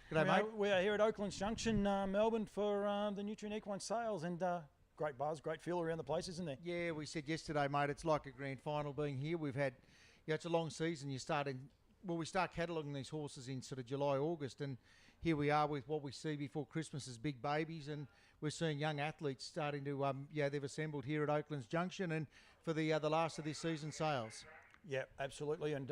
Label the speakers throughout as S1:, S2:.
S1: G'day, mate.
S2: We are here at Oaklands Junction, Melbourne, for the Nutrien Equine Sales, and great buzz, great feel around the place, isn't there?
S1: Yeah, we said yesterday, mate, it's like a grand final being here. We've had, it's a long season. We start cataloguing these horses in sort of July, August, and here we are with what we see before Christmas as big babies, and we're seeing young athletes starting to, they've assembled here at Oaklands Junction, and for the last of this season sales.
S2: Yeah, absolutely, and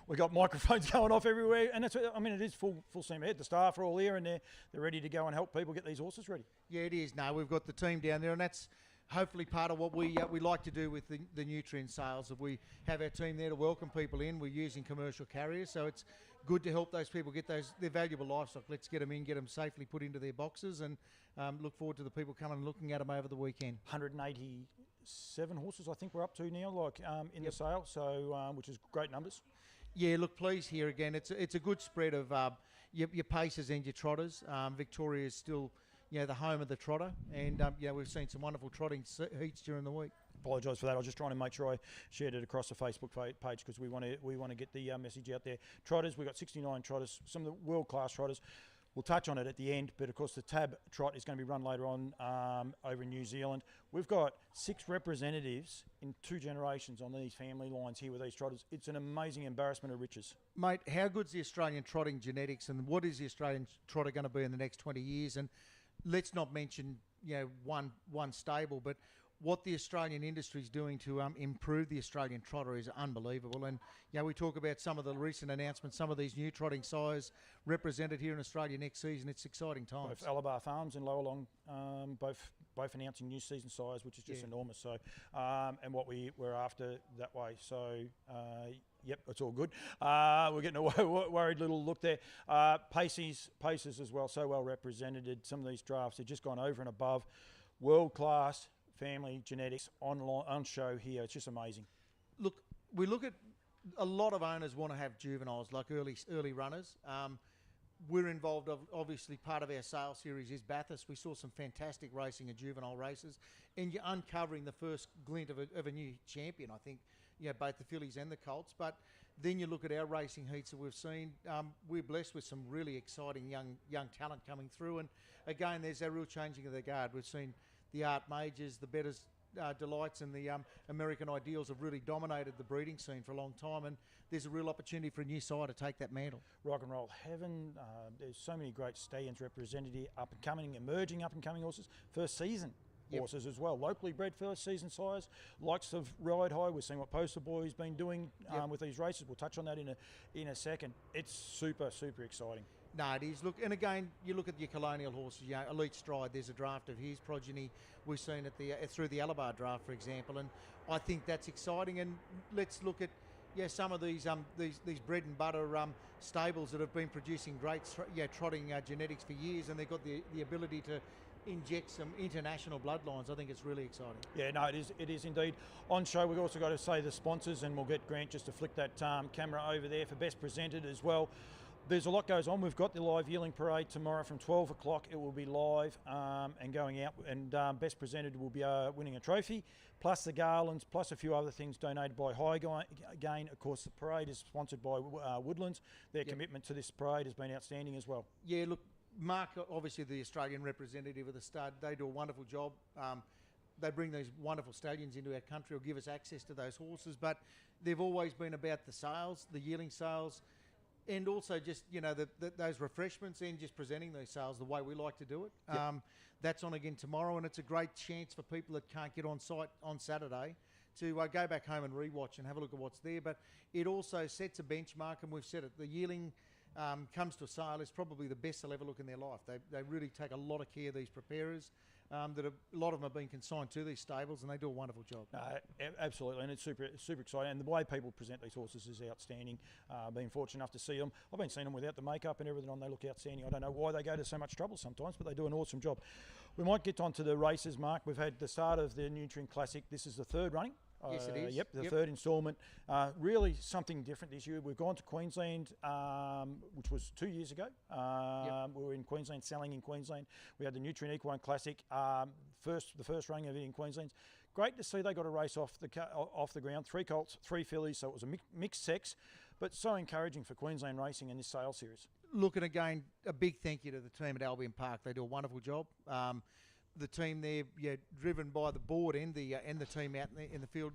S2: we've got microphones going off everywhere, and it is full steam ahead. The staff are all here, and they're ready to go and help people get these horses ready.
S1: Yeah, it is. No, we've got the team down there, and that's hopefully part of what we like to do with the Nutrien sales. If we have our team there to welcome people in, we're using commercial carriers, so it's good to help those people get their valuable livestock. Let's get them in, get them safely put into their boxes, and look forward to the people coming and looking at them over the weekend.
S2: 187 horses, I think we're up to now, in the sale, so which is great numbers.
S1: Yeah, look, please here again. It's a good spread of your pacers and your trotters. Victoria is still, the home of the trotter, and we've seen some wonderful trotting heats during the week.
S2: Apologise for that. I was just trying to make sure I shared it across the Facebook page because we want to get the message out there. Trotters, we've got 69 trotters, some of the world-class trotters. We'll touch on it at the end, but of course the Tab Trot is going to be run later on over in New Zealand. We've got 6 representatives in 2 generations on these family lines here with these trotters. It's an amazing embarrassment of riches.
S1: Mate, how good's the Australian trotting genetics, and what is the Australian trotter going to be in the next 20 years? And let's not mention one stable, but what the Australian industry is doing to improve the Australian trotter is unbelievable. And we talk about some of the recent announcements, some of these new trotting sires represented here in Australia next season. It's exciting times.
S2: Both Alabar Farms and Lower Long, both announcing new season sires, which is just enormous. So, and what we're after that way. So. Yep, it's all good. We're getting a worried little look there. Pacers as well, so well represented. Some of these drafts have just gone over and above. World-class family genetics on show here. It's just amazing.
S1: Look, we look at a lot of owners want to have juveniles, like early runners. We're involved, obviously part of our sales series is Bathurst. We saw some fantastic racing of juvenile races, and you're uncovering the first glint of a new champion, I think, both the fillies and the colts. But then you look at our racing heats that we've seen, we're blessed with some really exciting young talent coming through, and again there's a real changing of the guard. We've seen the Art Majors, the Better's Delights, and the American Ideals have really dominated the breeding scene for a long time, and there's a real opportunity for a new sire to take that mantle.
S2: Rock and roll heaven. There's so many great stallions represented here, emerging up and coming horses, first season horses as well, locally bred first season sires, likes of Ride High. We're seeing what Poster Boy's been doing with these races. We'll touch on that in a second. It's super exciting.
S1: No, it is. Look, and again, you look at your colonial horses. Elite Stride. There's a draft of his progeny we've seen at through the Alabar draft, for example, and I think that's exciting. And let's look at some of these bread and butter stables that have been producing great trotting genetics for years, and they've got the ability to inject some international bloodlines. I think it's really exciting.
S2: Yeah, no, it is indeed. On show, we've also got to say the sponsors, and we'll get Grant just to flick that camera over there for Best Presented as well. There's a lot goes on. We've got the live yearling parade tomorrow from 12 o'clock. It will be live and going out, and Best Presented will be winning a trophy, plus the garlands, plus a few other things donated by High Gain. Of course, the parade is sponsored by Woodlands. Their commitment to this parade has been outstanding as well.
S1: Yeah, look, Mark, obviously the Australian representative of the stud, they do a wonderful job. They bring these wonderful stallions into our country or give us access to those horses, but they've always been about the sales, the yearling sales, and also just, those refreshments and just presenting those sales the way we like to do it. Yep. That's on again tomorrow, and it's a great chance for people that can't get on site on Saturday to go back home and rewatch and have a look at what's there. But it also sets a benchmark, and we've said it, the yearling comes to a sale is probably the best they'll ever look in their life. They really take a lot of care, these preparers. A lot of them have been consigned to these stables, and they do a wonderful job.
S2: Absolutely, and it's super exciting. And the way people present these horses is outstanding. Being fortunate enough to see them, I've been seeing them without the makeup and everything on. They look outstanding. I don't know why they go to so much trouble sometimes, but they do an awesome job. We might get on to the races, Mark. We've had the start of the Nutrien Classic. This is the 3rd running.
S1: Yes, it is.
S2: Yep, the 3rd instalment. Really something different this year. We've gone to Queensland, which was 2 years ago. We were in Queensland, selling in Queensland. We had the Nutrien Equine Classic, the first running of it in Queensland. Great to see they got a race off the ground. 3 colts, 3 fillies, so it was a mixed sex, but so encouraging for Queensland racing in this sales series.
S1: Look, and again, a big thank you to the team at Albion Park. They do a wonderful job. The team there, driven by the board and the team out in the field,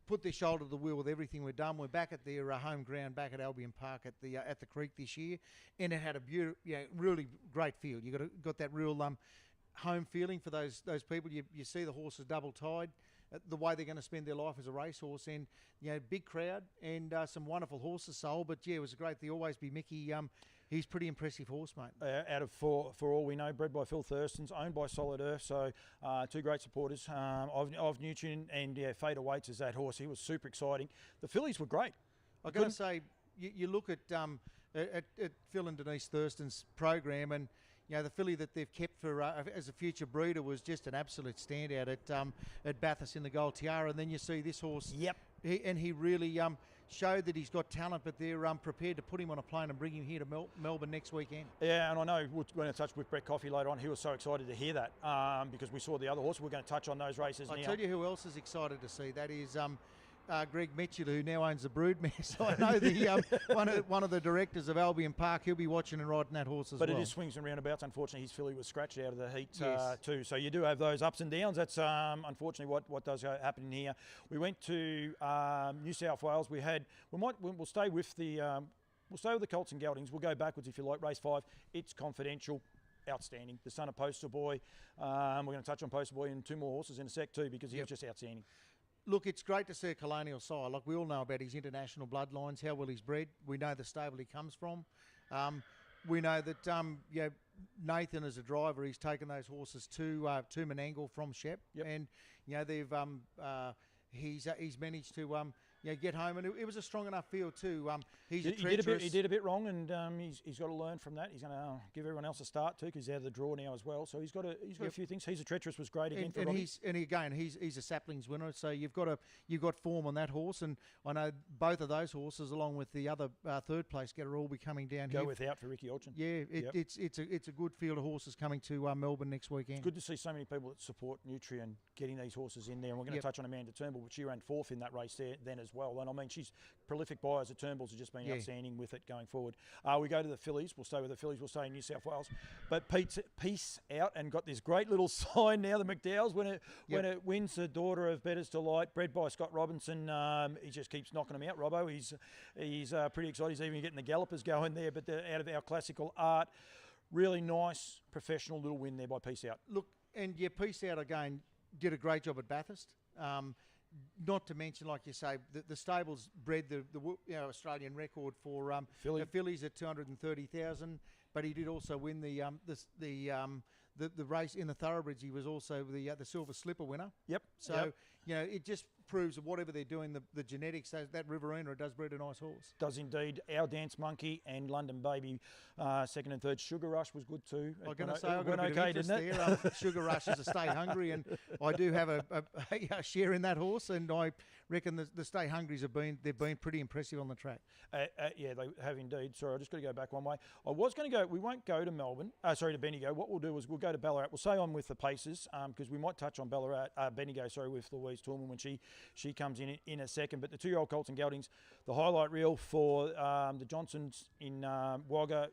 S1: put their shoulder to the wheel with everything we've done. We're back at their home ground, back at Albion Park at the Creek this year, and it had a beautiful, really great field. You got that real home feeling for those people. You see the horses double tied, the way they're going to spend their life as a racehorse, and big crowd and some wonderful horses sold. But it was great. There always be Mickey. He's pretty impressive horse, mate.
S2: Out of for all we know, bred by Phil Thurston's, owned by Solid Earth. So two great supporters of Nutrien, and Fade Awaits is that horse. He was super exciting. The fillies were great.
S1: I've got to say, you look at Phil and Denise Thurston's program, and the filly that they've kept for as a future breeder was just an absolute standout at Bathurst in the Gold Tiara. And then you see this horse.
S2: Yep.
S1: He really showed that he's got talent, but they're prepared to put him on a plane and bring him here to Melbourne next weekend.
S2: Yeah, and I know we're going to touch with Brett Coffey later on. He was so excited to hear that because we saw the other horse. We're going to touch on those races now.
S1: I'll tell you who else is excited to see. That is Greg Mitchell, who now owns the Broodmare. So I know the one of the directors of Albion Park. He'll be watching and riding that horse as well.
S2: But it is swings and roundabouts. Unfortunately, his filly was scratched out of the heat
S1: yes.
S2: Too. So you do have those ups and downs. That's unfortunately what does happen in here. We went to New South Wales. We'll stay with the Colts and Geldings. We'll go backwards if you like. Race 5. It's confidential. Outstanding. The son of Poster Boy. We're going to touch on Poster Boy and two more horses in a sec too, because he was just outstanding.
S1: Look, it's great to see a colonial sire. Like, we all know about his international bloodlines, how well he's bred. We know the stable he comes from. We know that Nathan, as a driver, he's taken those horses to Menangle from Shep, and they've he's managed to get home, and it was a strong enough field too. He
S2: did a bit wrong, and he's got to learn from that. He's going to give everyone else a start too, because he's out of the draw now as well. So he's got a few things. He's a treacherous was great again for Robbie.
S1: He's a saplings winner. So you've got form on that horse, and I know both of those horses, along with the other third place getter, will be coming down here.
S2: Go without for Ricky Olchin.
S1: Yeah, it's a good field of horses coming to Melbourne next weekend.
S2: It's good to see so many people that support Nutrien getting these horses in there, and we're going to touch on Amanda Turnbull, but she ran fourth in that race there then as well. And I mean, she's prolific buyers at Turnbull's have just been outstanding with it going forward. We go to the fillies. We'll stay with the fillies. We'll stay in New South Wales. But Pete's peace out and got this great little sign now. The McDowell's when it wins the Daughter of Bettor's Delight, bred by Scott Robinson. He just keeps knocking them out. Robbo, he's pretty excited. He's even getting the gallopers going there. But out of our classical art, really nice professional little win there by Peace Out.
S1: Look, and Peace Out again did a great job at Bathurst. Not to mention, like you say, the stables bred the Australian record for fillies at 230,000. But he did also win the race in the thoroughbreds. He was also the Silver Slipper winner.
S2: Yep.
S1: So it just proves that whatever they're doing, the genetics, that Riverina does breed a nice horse.
S2: Does indeed. Our Dance Monkey and London Baby, second and third. Sugar Rush was good too.
S1: I'm going to say I've got a bit of interest there. Sugar Rush is a Stay Hungry, and I do have a share in that horse, and I reckon the Stay Hungries they've been pretty impressive on the track.
S2: Yeah, they have indeed. Sorry, I just got to go back one way. I was going to go. We won't go to Melbourne. To Bendigo. What we'll do is we'll go to Ballarat. We'll stay on with the paces because we might touch on Bendigo. With Louise Toolman when she comes in a second. But the 2-year-old Colts and Geldings, the highlight reel for the Johnsons in Wagga,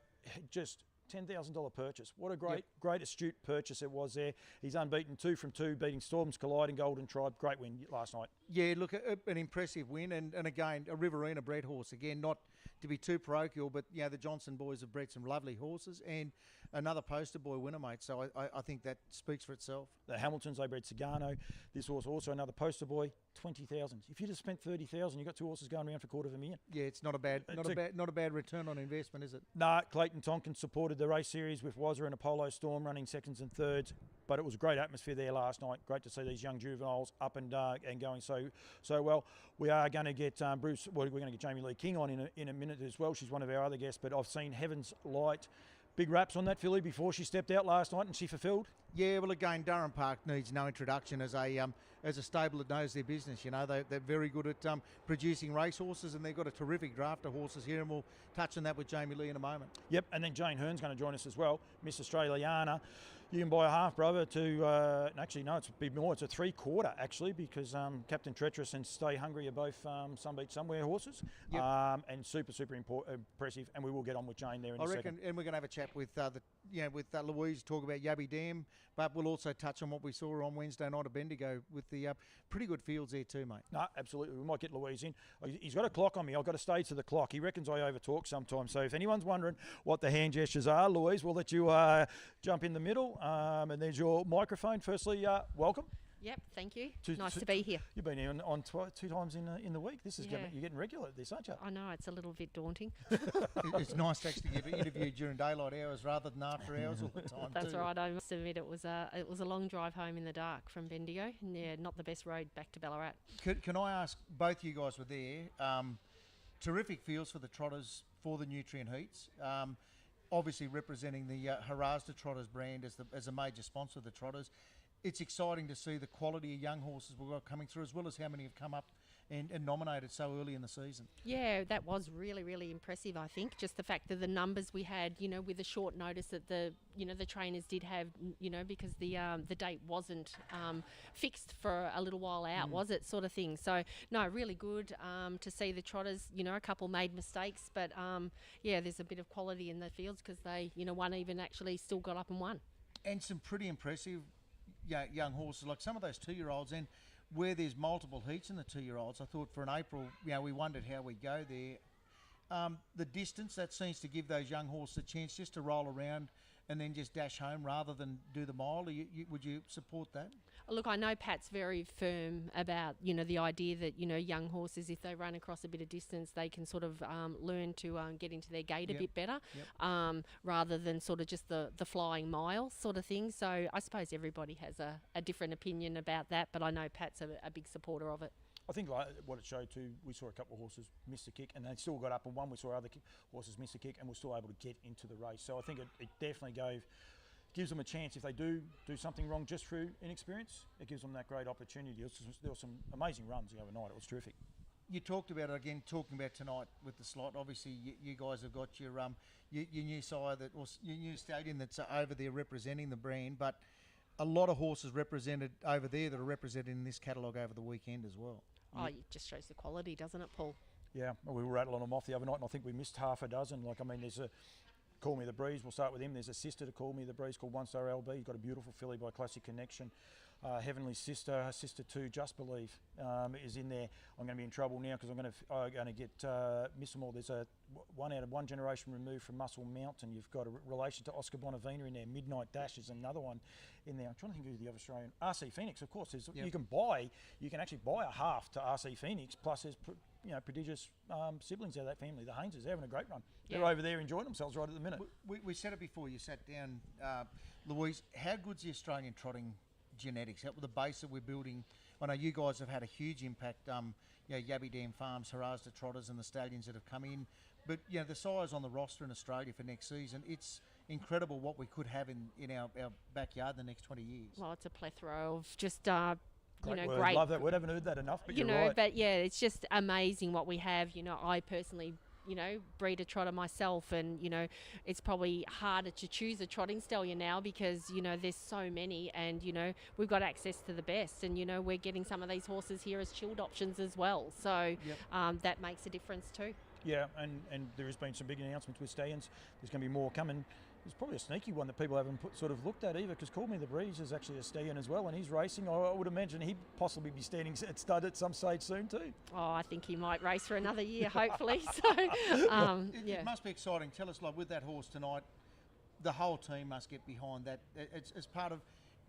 S2: just $10,000 purchase. What a great astute purchase it was there. He's unbeaten 2 from 2, beating Storms Collide and Golden Tribe. Great win last night. Yeah,
S1: look, an impressive win, and again, a Riverina bred horse. Again, not to be too parochial, but the Johnson boys have bred some lovely horses, and another Poster Boy winner, mate. So I think that speaks for itself.
S2: The Hamiltons, they bred Sagano. This horse also another Poster Boy, 20,000. If you just spent 30,000, you got two horses going around for $250,000.
S1: Yeah, it's not a bad return on investment, is it?
S2: Nah, Clayton Tonkin supported the race series with Wazza and Apollo Storm running seconds and thirds. But it was a great atmosphere there last night. Great to see these young juveniles up and going so well. We are going to get Bruce. Well, we're going to get Jamie Lee King on in a minute as well. She's one of our other guests. But I've seen Heaven's Light. Big raps on that filly before she stepped out last night, and she fulfilled.
S1: Yeah, well, again, Durham Park needs no introduction as a stable that knows their business. They're very good at producing racehorses, and they've got a terrific draft of horses here, and we'll touch on that with Jamie Lee in a moment.
S2: Yep, and then Jane Hearn's going to join us as well, Miss Australiana. You can buy a half brother to, actually no, it's a bit more, it's a 3/4 actually, because Captain Treacherous and Stay Hungry are both Some Beach Somewhere horses,
S1: Yep.
S2: and super impressive, and we will get on with Jane there in
S1: I
S2: a
S1: reckon,
S2: second.
S1: and we're going to have a chat with Louise, talk about Yabby Dam, but we'll also touch on what we saw on Wednesday night at Bendigo with the pretty good fields there too, mate.
S2: No, absolutely. We might get Louise in. He's got a clock on me. I've got to stay to the clock. He reckons I overtalk sometimes. So if anyone's wondering what the hand gestures are, Louise, we'll let you jump in the middle. And there's your microphone. Firstly, welcome.
S3: Yep, thank you. Nice to be here.
S2: You've been here on 2 times in the week. This is
S3: Yeah.
S2: you're getting regular at this, aren't you?
S3: I know, it's a little bit daunting.
S1: It's nice to actually get interviewed during daylight hours rather than after hours all the time.
S3: That's
S1: too.
S3: right. I must admit it was a long drive home in the dark from Bendigo. And yeah, not the best road back to Ballarat.
S1: Can I ask, both you guys were there, terrific fields for the trotters for the Nutrien Heats. Obviously representing the Harazda Trotters brand as a major sponsor of the trotters. It's exciting to see the quality of young horses we've got coming through, as well as how many have come up and nominated so early in the season.
S3: Yeah, that was really, really impressive, I think. Just the fact that the numbers we had, with the short notice that the trainers did have, because the date wasn't fixed for a little while out, was it, sort of thing. So, no, really good to see the trotters. A couple made mistakes, but, there's a bit of quality in the fields because they, one even actually still got up and won.
S1: And some pretty impressive young horses, like some of those 2-year-olds, and where there's multiple heats in the 2-year-olds, I thought for an April, we wondered how we go there. The distance, that seems to give those young horses a chance just to roll around and then just dash home rather than do the mile. Would you support that?
S3: Look, I know Pat's very firm about, the idea that, young horses, if they run across a bit of distance, they can sort of learn to get into their gait a bit better, rather than sort of just the flying mile sort of thing. So I suppose everybody has a different opinion about that, but I know Pat's a big supporter of it.
S2: I think like what it showed too, we saw a couple of horses miss the kick and they still got up and won. We saw other horses miss the kick and were still able to get into the race. So I think it definitely gives them a chance. If they do something wrong just through inexperience, it gives them that great opportunity. There were some amazing runs the other night. It was terrific.
S1: You talked about it again, talking about tonight with the slot. Obviously, you guys have got your new sire your new stallion that's over there representing the brand, but a lot of horses represented over there that are represented in this catalogue over the weekend as well.
S3: Oh, it just shows the quality, doesn't it, Paul?
S2: Yeah, well, we were rattling them off the other night, and I think we missed half a dozen. There's a Call Me the Breeze. We'll start with him. There's a sister to Call Me the Breeze called One Star LB. He's got a beautiful filly by Classic Connection. Heavenly Sister, her sister too, Just Believe, is in there. I'm going to be in trouble now because I'm going to get miss them all. There's one out of one generation removed from Muscle Mountain. You've got a relation to Oscar Bonavina in there. Midnight Dash is another one in there. I'm trying to think who the other Australian. RC Phoenix, of course. You can actually buy a half to RC Phoenix. Plus, there's prodigious siblings out of that family. The Hayneses, they're having a great run.
S3: Yeah.
S2: They're over there enjoying themselves right at the minute.
S1: We said it before you sat down, Louise. How good's the Australian trotting genetics? How, the base that we're building. I know you guys have had a huge impact. Yabby Dam Farms, Harazda Trotters, and the stallions that have come in. But the size on the roster in Australia for next season, it's incredible what we could have in our backyard in the next 20 years.
S3: Well, it's a plethora of just
S2: Great word.
S3: great.
S2: Love that word. Haven't heard that enough, but you're right.
S3: But yeah, it's just amazing what we have. I personally, breed a trotter myself, and it's probably harder to choose a trotting stallion now because there's so many, and we've got access to the best, and we're getting some of these horses here as chilled options as well. So that makes a difference too.
S2: Yeah, and there has been some big announcements with stallions. There's going to be more coming. There's probably a sneaky one that people haven't sort of looked at either, because Call Me the Breeze is actually a stallion as well, and he's racing. I would imagine he'd possibly be standing at stud at some stage soon too.
S3: Oh, I think he might race for another year, hopefully. So,
S1: it must be exciting. Tell us, with that horse tonight, the whole team must get behind that. It's part of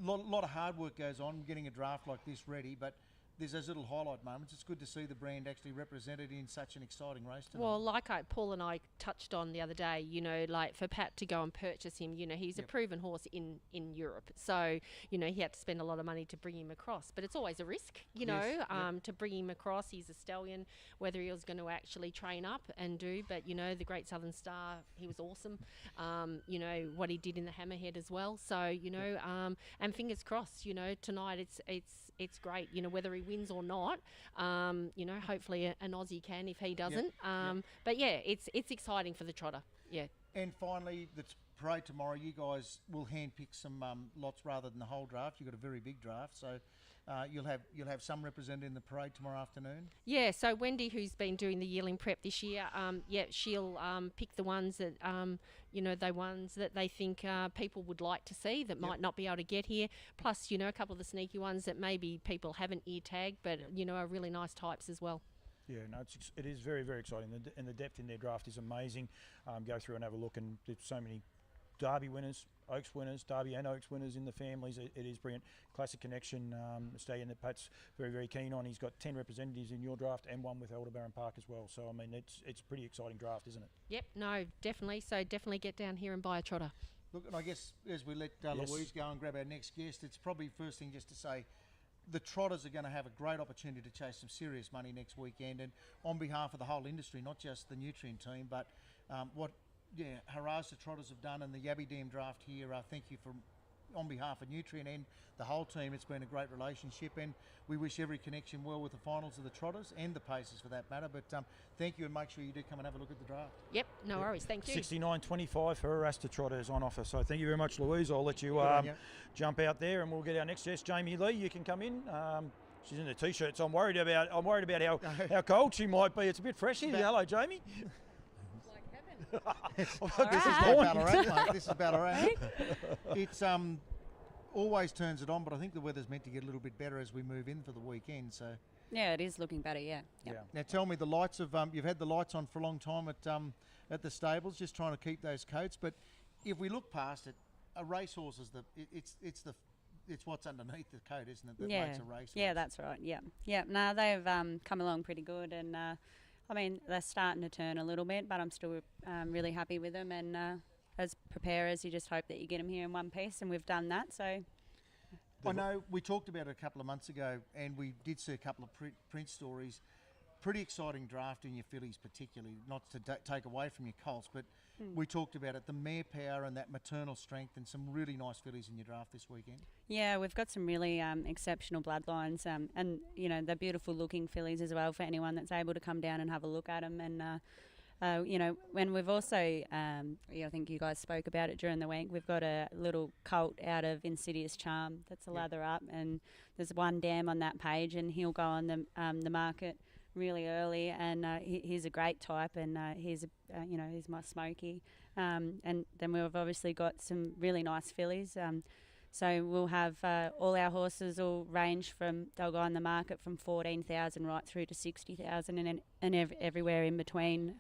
S1: a lot of hard work goes on getting a draft like this ready, but there's those little highlight moments. It's good to see the brand actually represented in such an exciting race tonight.
S3: Well, like Paul and I touched on the other day, like for Pat to go and purchase him, he's a proven horse in Europe. So, he had to spend a lot of money to bring him across. But it's always a risk, to bring him across. He's a stallion, whether he was going to actually train up and do. But, the Great Southern Star, he was awesome. What he did in the Hammerhead as well. So, and fingers crossed, tonight it's great, whether he wins or not. Hopefully an Aussie can if he doesn't. But yeah, it's exciting for the trotter. Yeah.
S1: And finally, parade tomorrow, you guys will handpick some lots rather than the whole draft. You've got a very big draft, so you'll have some represented in the parade tomorrow afternoon.
S3: Yeah, so Wendy, who's been doing the yearling prep this year, she'll pick the ones that the ones that they think people would like to see that might not be able to get here. Plus, a couple of the sneaky ones that maybe people haven't ear tagged, but are really nice types as well.
S2: Yeah, no, it is very, very exciting, and the depth in their draft is amazing. Go through and have a look, and there's so many Derby winners, Oaks winners, Derby and Oaks winners in the families. It is brilliant. Classic Connection, stallion that Pat's very, very keen on. He's got 10 representatives in your draft and one with Aldebaran Park as well. So, I mean, it's a pretty exciting draft, isn't it?
S3: Yep, no, definitely. So definitely get down here and buy a trotter.
S1: Look, and I guess as we let Louise go and grab our next guest, it's probably first thing just to say the trotters are going to have a great opportunity to chase some serious money next weekend. And on behalf of the whole industry, not just the Nutrien team, but Hurrahs the trotters have done in the Yabby Dam draft here. Thank you on behalf of Nutrien and the whole team. It's been a great relationship, and we wish every connection well with the finals of the trotters and the pacers for that matter. But thank you, and make sure you do come and have a look at the draft.
S3: Yep, no worries. Thank you.
S2: 69.25 for Hurrahs the trotters on offer. So thank you very much, Louise. I'll let you jump out there, and we'll get our next guest, Jamie Lee. You can come in. She's in a t-shirt, so I'm worried about how cold she might be. It's a bit fresh here. Hello, Jamie.
S1: This is Ballarat, mate. This is Ballarat. It's always turns it on, but I think the weather's meant to get a little bit better as we move in for the weekend. So
S4: yeah, it is looking better. Yeah.
S1: Now tell me, the lights of you've had the lights on for a long time at the stables, just trying to keep those coats. But if we look past it, a racehorse is it's what's underneath the coat, isn't it? That makes a racehorse.
S4: Yeah, that's right. Yeah. No, they've come along pretty good, and I mean, they're starting to turn a little bit, but I'm still really happy with them. And as preparers, you just hope that you get them here in one piece, and we've done that. So
S1: I know we talked about it a couple of months ago, and we did see a couple of print stories. Pretty exciting draft in your fillies, particularly, not to take away from your colts, but we talked about it, the mare power and that maternal strength, and some really nice fillies in your draft this weekend.
S4: Yeah, we've got some really exceptional bloodlines, and they're beautiful looking fillies as well for anyone that's able to come down and have a look at them. And when we've also, I think you guys spoke about it during the week, we've got a little colt out of Insidious Charm that's a lather up, and there's one dam on that page, and he'll go on the market really early, and he's a great type, and he's my Smoky, and then we've obviously got some really nice fillies. So we'll have all our horses will range from, they'll go on the market from 14,000 right through to 60,000 and everywhere in between.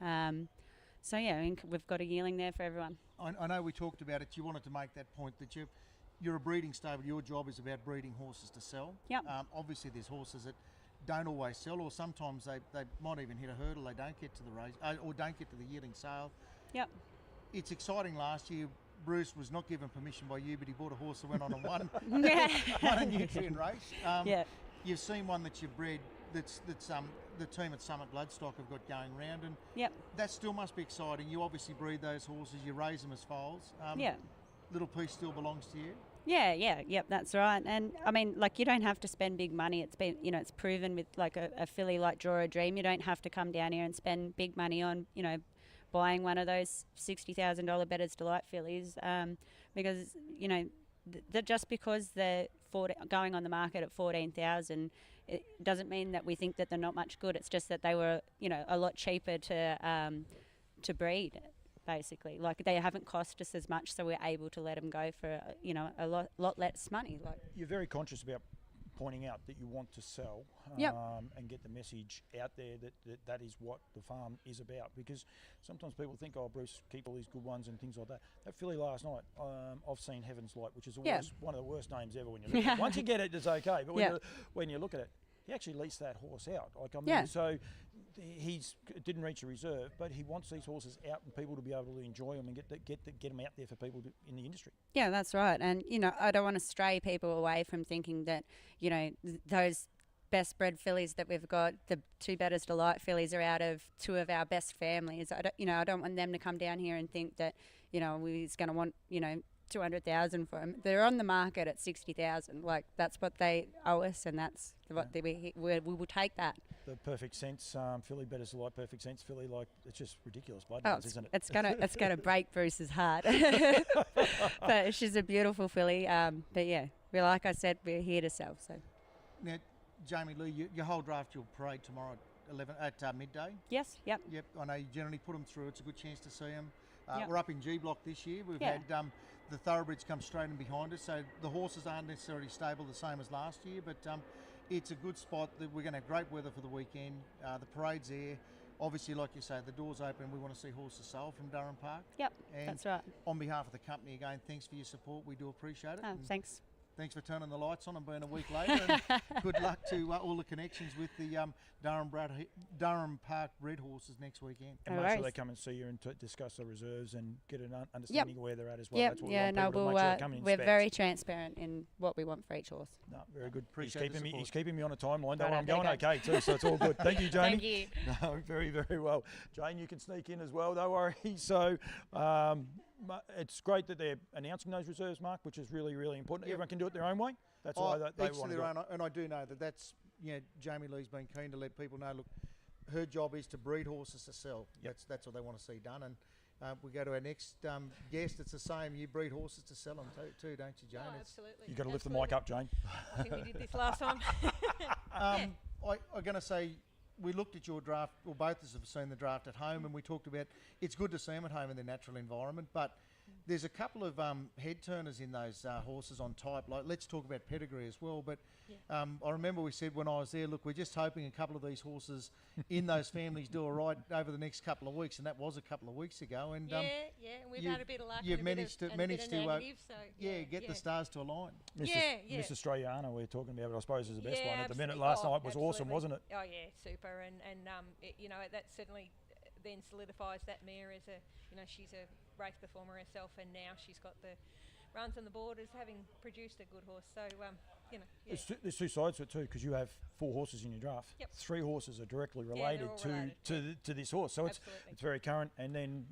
S4: So yeah, we've got a yearling there for everyone.
S1: I know we talked about it. You wanted to make that point that you're a breeding stable. Your job is about breeding horses to sell.
S4: Yep.
S1: Obviously there's horses that don't always sell, or sometimes they might even hit a hurdle, they don't get to the race, or don't get to the yearling sale.
S4: Yep.
S1: It's exciting. Last year Bruce was not given permission by you, but he bought a horse that went on and won a Nutrien race. You've seen one that you've bred that's the team at Summit Bloodstock have got going round, and that still must be exciting. You obviously breed those horses, you raise them as foals. Little piece still belongs to you.
S4: Yep, that's right. And I mean, like, you don't have to spend big money. It's been, it's proven with like a filly like Draw a Dream. You don't have to come down here and spend big money on, buying one of those $60,000 Bettor's Delight fillies, because, just because they're going on the market at 14,000, it doesn't mean that we think that they're not much good. It's just that they were, a lot cheaper to breed. Basically, like, they haven't cost us as much, so we're able to let them go for a lot less money. Like,
S2: you're very conscious about pointing out that you want to sell and get the message out there that is what the farm is about, because sometimes people think, oh, Bruce, keep all these good ones and things like that. That filly last night, I've seen Heaven's Light, which is one of the worst names ever when you look at it. Once you get it, it's okay, but when you look at it, he actually leased that horse out. So he didn't reach a reserve, but he wants these horses out and people to be able to enjoy them and get them out there for people in the industry.
S4: Yeah, that's right. And I don't want to stray people away from thinking that those best bred fillies that we've got, the two Bettor's Delight fillies, are out of two of our best families. I don't want them to come down here and think that we're going to want 200,000 for them. They're on the market at 60,000. Like, that's what they owe us, and that's what we will take that.
S2: The perfect sense filly, better to like perfect sense filly, like it's just ridiculous
S4: Oh,
S2: bloodlines, isn't it?
S4: It's gonna break Bruce's heart. But she's a beautiful filly. But yeah, like I said, we're here to sell. So
S1: Now, Jamie Lee, your whole draft you'll parade tomorrow at midday.
S4: yes, yep.
S1: Yep, I know you generally put them through. It's a good chance to see them.
S4: Yep.
S1: We're up in G Block this year. We've
S4: Yeah.
S1: had the thoroughbreds come straight in behind us, so the horses aren't necessarily stable the same as last year, but it's a good spot. That we're going to have great weather for the weekend. The parade's there. Obviously, like you say, the door's open. We want to see horses sold from Durham Park.
S4: Yep,
S1: And
S4: that's right.
S1: on behalf of the company, again, thanks for your support. We do appreciate it.
S4: Oh,
S1: And
S4: thanks.
S1: thanks for turning the lights on and being a week later. And good luck to all the connections with the Durham Park bred horses next weekend.
S2: And
S4: No
S2: make sure they
S4: worries.
S2: come and see you and discuss the reserves and get an understanding of where they're at as well.
S4: Yep,
S2: That's what we
S4: yeah,
S2: want
S4: no,
S2: people to
S4: we'll,
S2: make sure they come and
S4: we're
S2: inspect.
S4: very transparent in what we want for each horse.
S2: No, very good.
S1: Appreciate the
S2: He's
S1: support.
S2: keeping me on a timeline.
S4: Right
S2: I'm
S4: on, there
S2: going
S4: you go.
S2: okay too, so it's all good. Thank you, Jamie.
S4: Thank you.
S2: No, very, very well. Jane, you can sneak in as well, don't worry. So it's great that they're announcing those reserves, Mark, which is really, really important.
S1: Yep.
S2: Everyone can do it their own way. That's why they
S1: each to
S2: want to
S1: their
S2: do it.
S1: own, and I do know that's Jamie Lee's been keen to let people know. Look, her job is to breed horses to sell.
S2: Yep.
S1: That's what they want to see done. And we go to our next guest. It's the same. You breed horses to sell them too, don't you, Jane?
S5: Oh,
S1: It's-
S5: absolutely.
S2: You've got to lift the mic up, Jane.
S5: I think we did this last time.
S1: I'm going to say we looked at your draft, well, both of us have seen the draft at home, and we talked about it's good to see them at home in their natural environment, but there's a couple of head turners in those horses on type. Like, let's talk about pedigree as well. But I remember we said when I was there, look, we're just hoping a couple of these horses in those families do all right over the next couple of weeks, and that was a couple of weeks ago. And
S5: and we've
S1: you've-
S5: had a bit of luck.
S1: you've
S5: and a bit
S1: managed
S5: of,
S1: to-
S5: and a bit
S1: managed
S5: of
S1: to,
S5: negative, so
S1: get the stars to align.
S2: Miss
S5: Yeah.
S2: Miss Australiana, we're talking about, I suppose, is the best
S5: Yeah,
S2: one at the minute.
S5: absolutely.
S2: Last
S5: Oh,
S2: night was awesome,
S5: absolutely.
S2: wasn't it?
S5: Oh yeah, super, and that certainly then solidifies that mare as a she's a race performer herself, and now she's got the runs on the board as having produced a good horse. So
S2: There's two sides to it too, because you have 4 horses in your draft.
S5: Yep.
S2: 3 horses are directly
S5: they're
S2: related
S5: all
S2: to
S5: related,
S2: to this horse, so it's
S5: Absolutely.
S2: very current. And then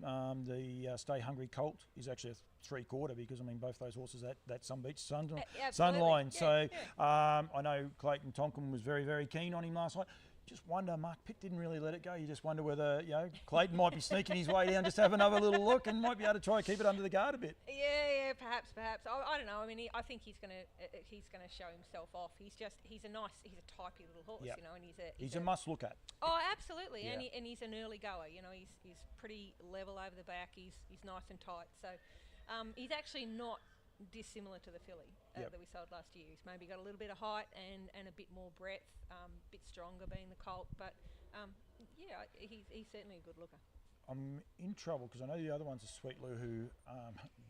S2: the Stay Hungry Colt is actually a 3/4, because I mean both those horses at Sun Beach Sun line.
S5: Absolutely.
S2: So I know Clayton Tonkin was very, very keen on him last night. Just wonder, Mark Pitt didn't really let it go. You just wonder whether Clayton might be sneaking his way down, just have another little look, and might be able to try and keep it under the guard a bit.
S5: Yeah, perhaps. I don't know. I mean, I think he's gonna show himself off. He's a typey little horse,
S2: Yep.
S5: and
S2: He's a must look at.
S5: Oh, absolutely,
S2: Yeah.
S5: and he's an early goer. He's pretty level over the back. He's nice and tight. So he's actually not dissimilar to the filly
S2: Yep.
S5: that we sold last year. He's maybe got a little bit of height and a bit more breadth, bit stronger being the colt. But he's certainly a good looker.
S2: I'm in trouble because I know the other one's a Sweet Lou, who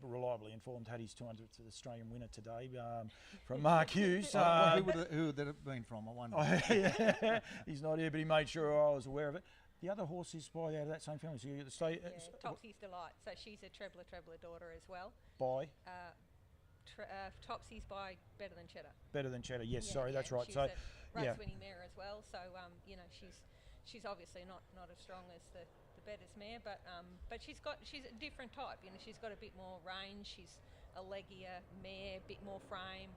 S2: reliably informed had his 200th Australian winner today from Mark Hughes.
S1: Who would that have been from? I wonder.
S2: Yeah, he's not here, but he made sure I was aware of it. The other horse is by out of that same family. So you get the state
S5: Topsy's Delight. So she's a Trebler daughter as well.
S2: by
S5: Topsy's by Better Than Cheddar.
S2: Better Than Cheddar. Yes,
S5: Yeah,
S2: sorry, that's right.
S5: She's
S2: So
S5: a
S2: yeah.
S5: race-winning mare as well. So she's obviously not as strong as the Better's mare, but she's a different type. She's got a bit more range. She's a leggier mare, a bit more frame.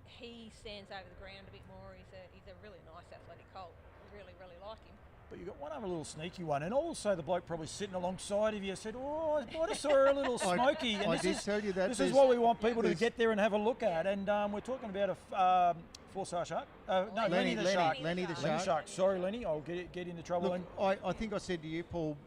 S5: He stands over the ground a bit more. He's a really nice athletic colt. Really like him.
S2: But you got one other little sneaky one, and also the bloke probably sitting alongside of you said, "Oh, I might have saw her a little smoky." And
S1: I did tell you that.
S2: This is what we want people to get there and have a look at. And we're talking about a 4-star shark. Lenny the shark.
S1: Lenny the
S2: Lenny
S1: shark.
S2: shark. Sorry, Lenny. I'll get into trouble.
S1: Look,
S2: And
S1: I think I said to you, Paul,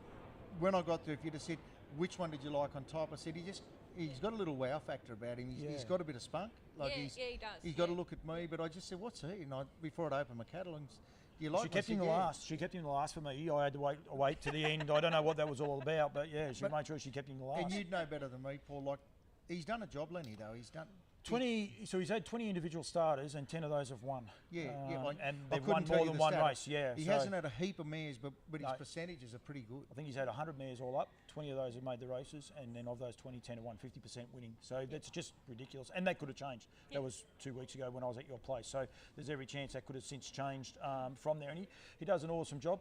S1: when I got there, if you'd have said, which one did you like on top? I said, he's got a little wow factor about him. He's got a bit of spunk.
S5: He does.
S1: He's got to look at me, but I just said, what's he? And before I'd opened my cattle, and do you like
S2: she
S1: him?
S2: kept him the last. She kept him the last for me. I had to wait to the end. I don't know what that was all about, but yeah, she made sure she kept him the last.
S1: And you'd know better than me, Paul. Like, he's done a job, Lenny, though. He's done
S2: 20. So he's had 20 individual starters, and 10 of those have won.
S1: Yeah,
S2: and
S1: I
S2: they've
S1: couldn't
S2: won
S1: tell
S2: more
S1: you
S2: than
S1: the
S2: one
S1: stat.
S2: race. Yeah,
S1: He
S2: so
S1: hasn't had a heap of mares, but his
S2: No.
S1: percentages are pretty good.
S2: I think he's had 100 mares all up. 20 of those have made the races, and then of those 20, 10 have won, 50% winning. So that's just ridiculous, and that could have changed. That was 2 weeks ago when I was at your place. So there's every chance that could have since changed from there. And he does an awesome job.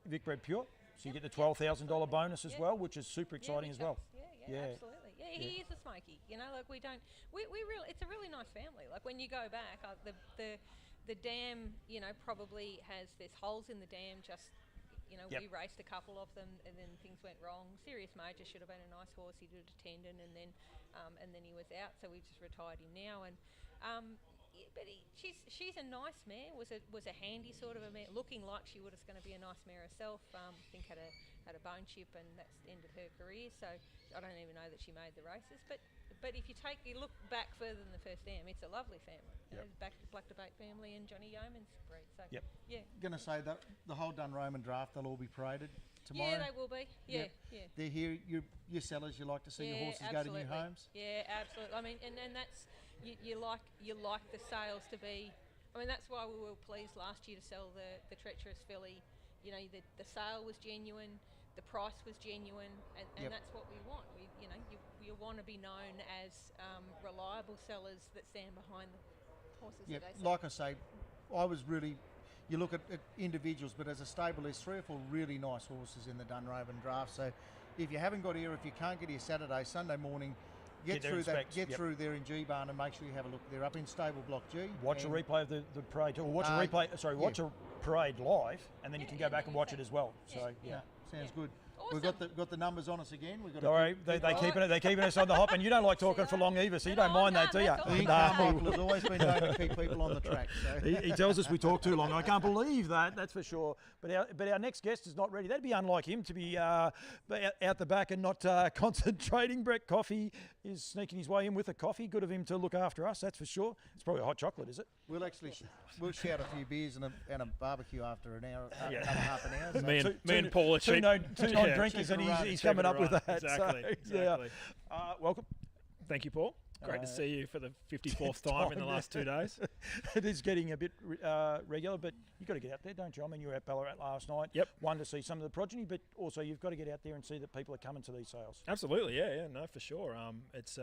S2: Vic Bred Pure. So you get the $12,000 bonus as well, which is super exciting as well.
S5: Yeah, absolutely. Yeah, he is a smoky. You know, like we really, it's a really nice family. Like when you go back, the dam, you know, probably there's holes in the dam. Just, you know, we raced a couple of them, and then things went wrong. Sirius Major should have been a nice horse. He did a tendon, and then he was out. So we just retired him now, and. But she's a nice mare. Was a handy sort of a mare, looking like she was going to be a nice mare herself. I think had a bone chip, and that's ended her career. So I don't even know that she made the races. But if you look back further than the first dam, it's a lovely family. Back to Black Debate family and Johnny Yeoman's breed. So yeah.
S1: Going to say that the whole Dunroman draft, they'll all be paraded tomorrow.
S5: Yeah, they will be. Yeah.
S1: They're here. Your sellers, you like to see your horses go to new homes.
S5: Yeah, absolutely. I mean, and that's. You like the sales to be. I mean, that's why we were pleased last year to sell the treacherous filly. You know, the sale was genuine, the price was genuine, and that's what we want. You want to be known as reliable sellers that stand behind the horses that they sell.
S1: Like I say, I was really. You look at individuals, but as a stable, there's 3 or 4 really nice horses in the Dunraven draft. So, if you haven't got here, if you can't get here Saturday, Sunday morning. Get through there in G-Barn and make sure you have a look. They're up in Stable Block G.
S2: Watch a replay of the parade, or watch a parade live, and then you can go back and watch it as well. So
S1: sounds good. Awesome. We've got the numbers on us again. We've got.
S2: Don't worry, they're keeping us on the hop, and you don't like talking for long either, so you don't mind that, do you?
S1: Ian Carmichael has always been known to keep people on the track. So.
S2: He tells us we talk too long. I can't believe that. That's for sure. But our next guest is not ready. That'd be unlike him to be out the back and not concentrating. Brett Coffey is sneaking his way in with a coffee. Good of him to look after us. That's for sure. It's probably a hot chocolate, is it?
S1: We'll shout a few beers and a barbecue after an hour, another half an hour.
S2: So.
S6: Me and Paul are cheap.
S2: Two non-drinkers, and he's coming up with that.
S6: Exactly.
S2: Welcome.
S6: Thank you, Paul. Great to see you for the 54th time in the last 2 days.
S2: It is getting a bit regular, but you've got to get out there, don't you? I mean, you were at Ballarat last night.
S6: Yep.
S2: One, to see some of the progeny, but also you've got to get out there and see that people are coming to these sales.
S6: Absolutely, no, for sure. It's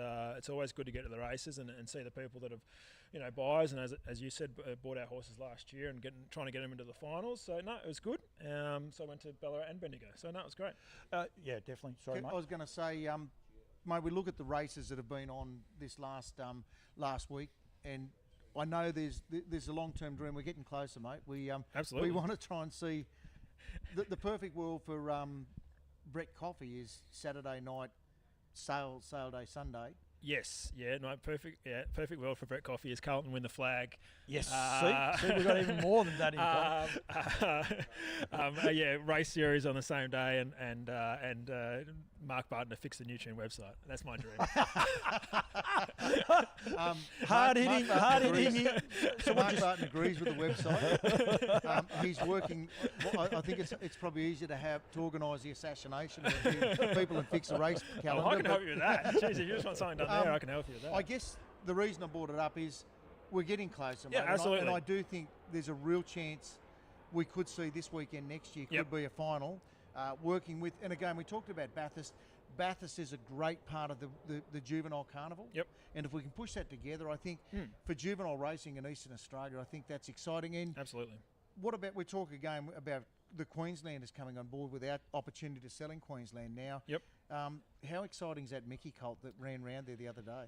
S6: always good to get to the races and see the people that have, buyers, and as you said, bought our horses last year and trying to get them into the finals. So, no, it was good. So I went to Ballarat and Bendigo. So, no, it was great.
S2: Yeah, definitely. Sorry, mate.
S1: I was going to say... mate, we look at the races that have been on this last week, and I know there's a long-term dream. We're getting closer, mate.
S6: Absolutely.
S1: We want to try and see the perfect world for Brett Coffey is Saturday night, sale day Sunday.
S6: Yes, perfect. Yeah, perfect world for Brett Coffey is Carlton win the flag.
S2: Yes, see, we've got even more than that in
S6: race series on the same day, and Mark Barton to fix the Nutrien website. That's my dream.
S2: Hard hitting.
S1: So Mark Barton agrees with the website. He's working. I think it's probably easier to organise the assassination of people and fix the race calendar.
S6: I can help you with that. Jeez, if you just want something done there, I can help you with that.
S1: I guess the reason I brought it up is we're getting closer, mate.
S6: Absolutely.
S1: And I do think there's a real chance we could see this weekend next year could be a final. Working with, and again, we talked about Bathurst. Bathurst is a great part of the juvenile carnival.
S6: Yep.
S1: And if we can push that together, I think for juvenile racing in Eastern Australia, I think that's exciting. And
S6: absolutely.
S1: What about, we talk again about the Queenslanders coming on board with our opportunity to sell in Queensland now.
S6: Yep.
S1: How exciting is that Mickey colt that ran round there the other day?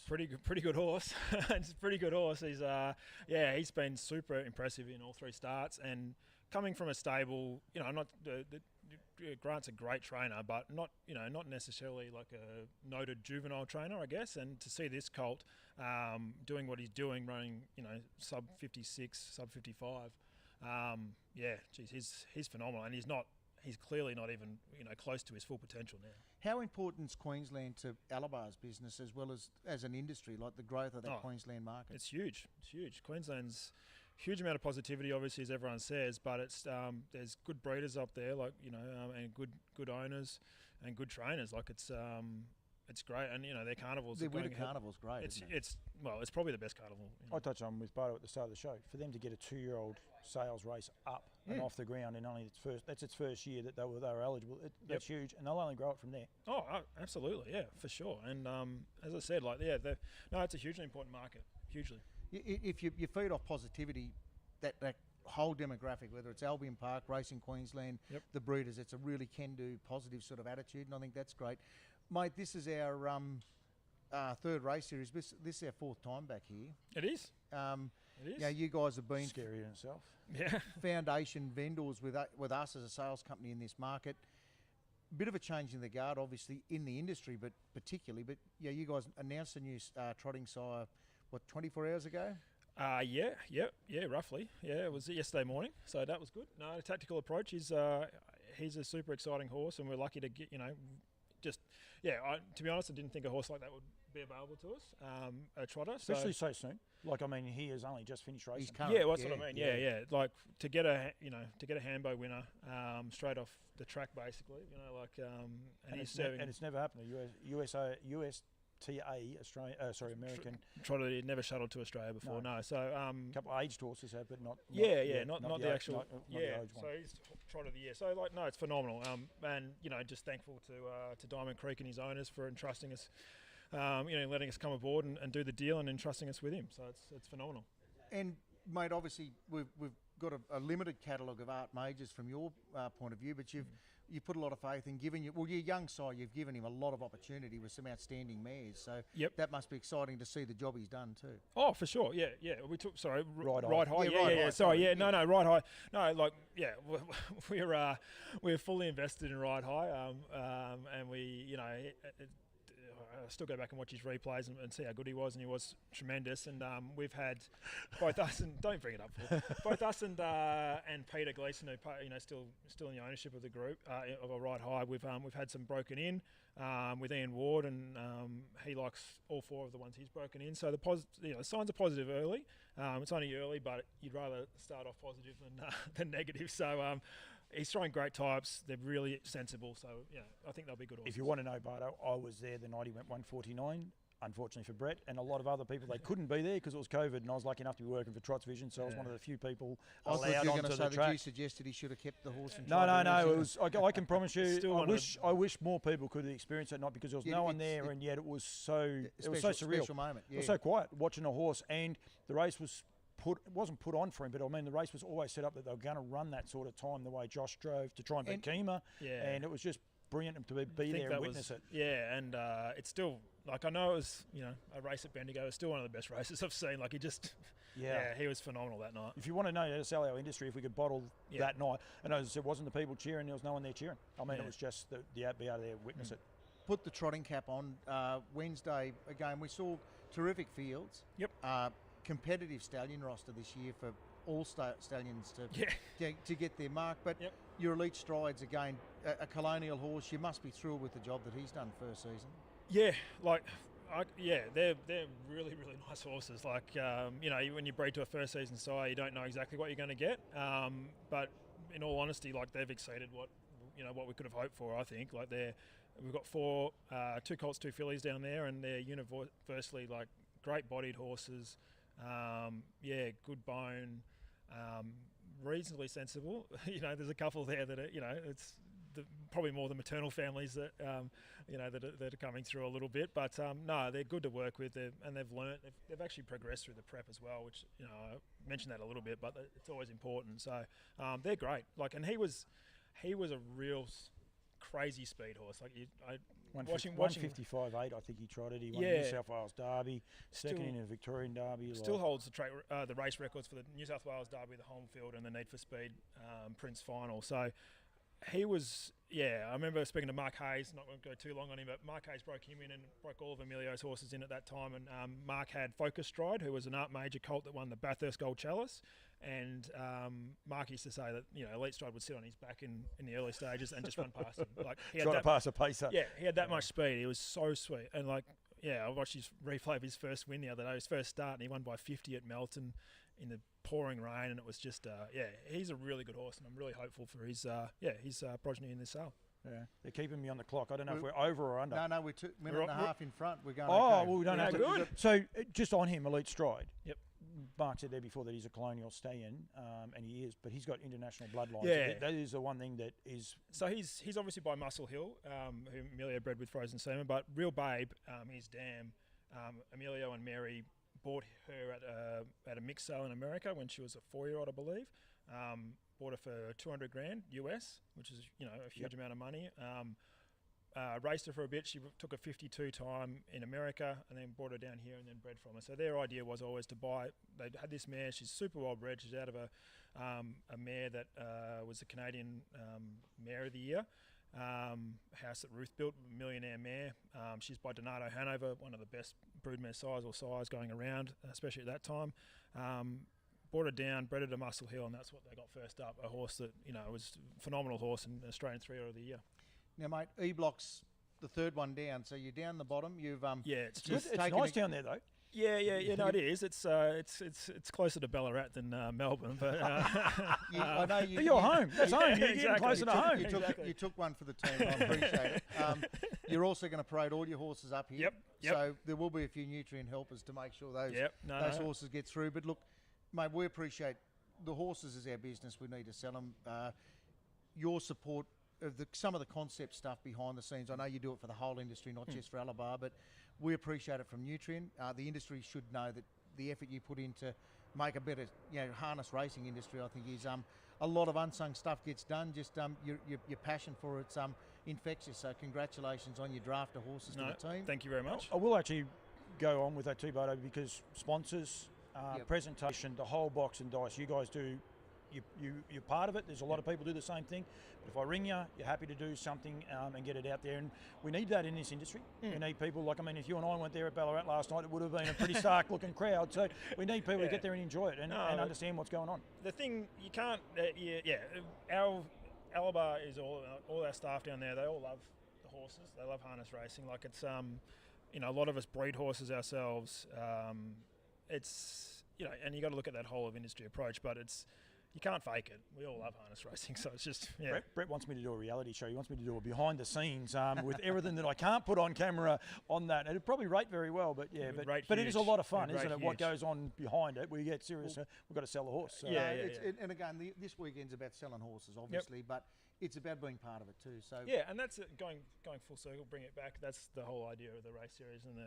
S6: Pretty good horse. It's a pretty good horse. He's been super impressive in all 3 starts, and coming from a stable, not Grant's a great trainer, but not necessarily like a noted juvenile trainer, I guess. And to see this colt doing what he's doing, running sub 56, sub 55, he's phenomenal, and he's clearly not even close to his full potential now.
S1: How important is Queensland to Alabar's business as well as an industry, like the growth of that Queensland market?
S6: It's huge. Queensland's huge amount of positivity, obviously, as everyone says, but it's there's good breeders up there, like and good owners and good trainers. Like it's great, and their carnivals.
S1: Their winter carnival's great.
S6: It's probably the best carnival.
S2: I touched on with Bodo at the start of the show. For them to get a 2-year-old sales race up and off the ground in only its first year that they were eligible. That's huge, and they'll only grow it from there.
S6: Oh, absolutely, yeah, for sure. And as I said, it's a hugely important market, hugely.
S1: If you feed off positivity, that whole demographic, whether it's Albion Park, Racing Queensland, the breeders, it's a really can-do, positive sort of attitude, and I think that's great. Mate, this is our third race series. This is our fourth time back here.
S6: It is. It is.
S1: Yeah, you guys have been
S2: Scary in itself.
S6: Yeah.
S1: foundation vendors with us as a sales company in this market. Bit of a change in the guard, obviously, in the industry, but particularly. But yeah, you guys announced a new trotting sire, 24 hours ago?
S6: Yeah, roughly. Yeah, it was yesterday morning, so that was good. No, the tactical approach is he's a super exciting horse, and we're lucky to get to be honest, I didn't think a horse like that would be available to us, a trotter.
S2: Especially so soon. Like, I mean, he has only just finished racing.
S1: He's current.
S6: Yeah, well, that's what I mean. Yeah. Like to get a handbow winner straight off the track, basically. And he's serving.
S2: And it's never happened. USTA American
S6: trotter. He'd never shuttled to Australia before. No. So
S2: a couple of aged horses have, but not
S6: not the actual.
S2: Not the age one.
S6: So he's trotter of the year. So it's phenomenal. And just thankful to Diamond Creek and his owners for entrusting us. Letting us come aboard and do the deal and entrusting us with him. So it's phenomenal.
S1: And mate, obviously we've got a limited catalogue of art majors from your point of view, but you put a lot of faith in giving your young sire. You've given him a lot of opportunity with some outstanding mares. So that must be exciting to see the job he's done too.
S6: Oh, for sure. Yeah. We took
S2: Ride High.
S6: Yeah. Sorry. Yeah. No. Ride High. No. We're fully invested in Ride High. And we I still go back and watch his replays and see how good he was, and he was tremendous. And we've had both us and don't bring it up, Paul. Both us and Peter Gleeson, who still in the ownership of the group of a Ride High. We've had some broken in with Ian Ward, and he likes all four of the ones he's broken in. So the signs are positive early. It's only early, but you'd rather start off positive than negative. So. He's throwing great types. They're really sensible. So, I think they'll be good horses.
S2: If you want to know, Bardo, I was there the night he went 149, unfortunately for Brett, and a lot of other people, they couldn't be there because it was COVID, and I was lucky enough to be working for Trots Vision, so I was one of the few people allowed onto the track. That
S1: you suggested he should have kept the horse. And
S2: no. It was. I can promise you. I wish more people could have experienced that night because there was no one there, and yet it was so surreal.
S1: Special moment. Yeah.
S2: It was so quiet watching a horse, and the race was. It wasn't put on for him, but I mean the race was always set up that they were going to run that sort of time the way Josh drove to try and beat Kima, and it was just brilliant to be there and witness it.
S6: Yeah, and it's still I know it was a race at Bendigo. It's still one of the best races I've seen. Like he was phenomenal that night.
S2: If you want to know how to sell our industry, if we could bottle that night, and as I said, it wasn't the people cheering, there was no one there cheering. I mean it was just the be able to witness it.
S1: Put the trotting cap on Wednesday again. We saw terrific fields.
S6: Yep.
S1: Competitive stallion roster this year for all stallions to get their mark, but your Elite Strides again, a colonial horse. You must be thrilled with the job that he's done first season.
S6: Yeah, they're really nice horses. Like when you breed to a first season sire, you don't know exactly what you're going to get. But in all honesty, they've exceeded what we could have hoped for. I think we've got two colts, two fillies down there, and they're universally great bodied horses. Good bone, reasonably sensible. There's a couple there that are, it's probably more the maternal families that that are coming through a little bit. But no, they're good to work with, and they've learnt. They've actually progressed through the prep as well, which I mentioned that a little bit, but it's always important. So they're great. And he was a real crazy speed horse.
S2: 155.8, I think he trotted. He won the New South Wales Derby, second in the Victorian Derby.
S6: Still holds the race records for the New South Wales Derby, the Home Field, and the Need for Speed Prince Final. So he was, I remember speaking to Mark Hayes, not going to go too long on him, but Mark Hayes broke him in and broke all of Emilio's horses in at that time. And Mark had Focus Stride, who was an Art Major colt that won the Bathurst Gold Chalice. And Mark used to say that Elite Stride would sit on his back in the early stages and just run past him.
S2: Trying to pass a pacer.
S6: Yeah, he had that much speed. He was so sweet. And I watched his replay of his first win the other day, his first start, and he won by 50 at Melton in the pouring rain. And it was just he's a really good horse, and I'm really hopeful for his progeny in this sale.
S2: Yeah, they're keeping me on the clock. I don't know if we're over or under.
S1: No, we're 2 minutes and a half in front. We're going.
S2: Well, we don't have to.
S6: Good.
S2: So just on him, Elite Stride.
S6: Yep.
S2: Mark said there before that he's a colonial stallion, and he is, but he's got international bloodlines.
S6: Yeah.
S2: That is the one thing that is...
S6: So he's obviously by Muscle Hill, who Emilio bred with Frozen Semen, but Real Babe, his dam, Emilio and Mary bought her at a mix sale in America when she was a 4-year-old, I believe. Bought her for $200,000 US, which is a huge amount of money. raced her for a bit. She took a 52 time in America and then brought her down here and then bred from her. So their idea was always to buy. They had this mare. She's super well bred. She's out of a mare that was the Canadian Mare of the Year. House that Ruth built, millionaire mare. She's by Donato Hanover, one of the best broodmare size going around, especially at that time. Brought her down, bred her to Muscle Hill, and that's what they got first up. A horse that was a phenomenal horse and Australian 3-year of the year.
S1: Now, mate, E-Block's the third one down, so you're down the bottom. You've
S6: it's
S2: It's nice down there though.
S6: Yeah, it is. It's closer to Ballarat than Melbourne, but
S1: I know you.
S2: But you're home. That's home. You're getting closer to home.
S1: You took one for the team. I appreciate it. You're also going to parade all your horses up here.
S6: Yep.
S1: So there will be a few Nutrien helpers to make sure those horses get through. But look, mate, we appreciate the horses is our business. We need to sell them. Your support of some of the concept stuff behind the scenes. I know you do it for the whole industry, not just for Alabar, but we appreciate it from Nutrien. The industry should know that the effort you put into make a better, harness racing industry, I think, is a lot of unsung stuff gets done. Just your passion for it's infectious. So congratulations on your draft of horses to the team.
S6: Thank you very much.
S2: I will actually go on with that too, Bodo, because sponsors, presentation, the whole box and dice, you guys do. You're part of it. There's a lot of people do the same thing. But if I ring you, you're happy to do something and get it out there. And we need that in this industry. We need people if you and I went there at Ballarat last night, it would have been a pretty stark-looking crowd. So we need people to get there and enjoy it and understand what's going on.
S6: The thing you can't, our Alabar is all our staff down there. They all love the horses. They love harness racing. Like it's a lot of us breed horses ourselves. It's and you got to look at that whole of industry approach, but you can't fake it. We all love harness racing, so it's just
S2: Brett wants me to do a reality show. He wants me to do a behind the scenes with everything that I can't put on camera on that. It'd probably rate very well, but but it is a lot of fun, isn't it? What goes on behind it? We get serious. We've got to sell the horse. So.
S1: And again, this weekend's about selling horses, obviously, but it's about being part of it too. So
S6: and that's going full circle. Bring it back. That's the whole idea of the race series and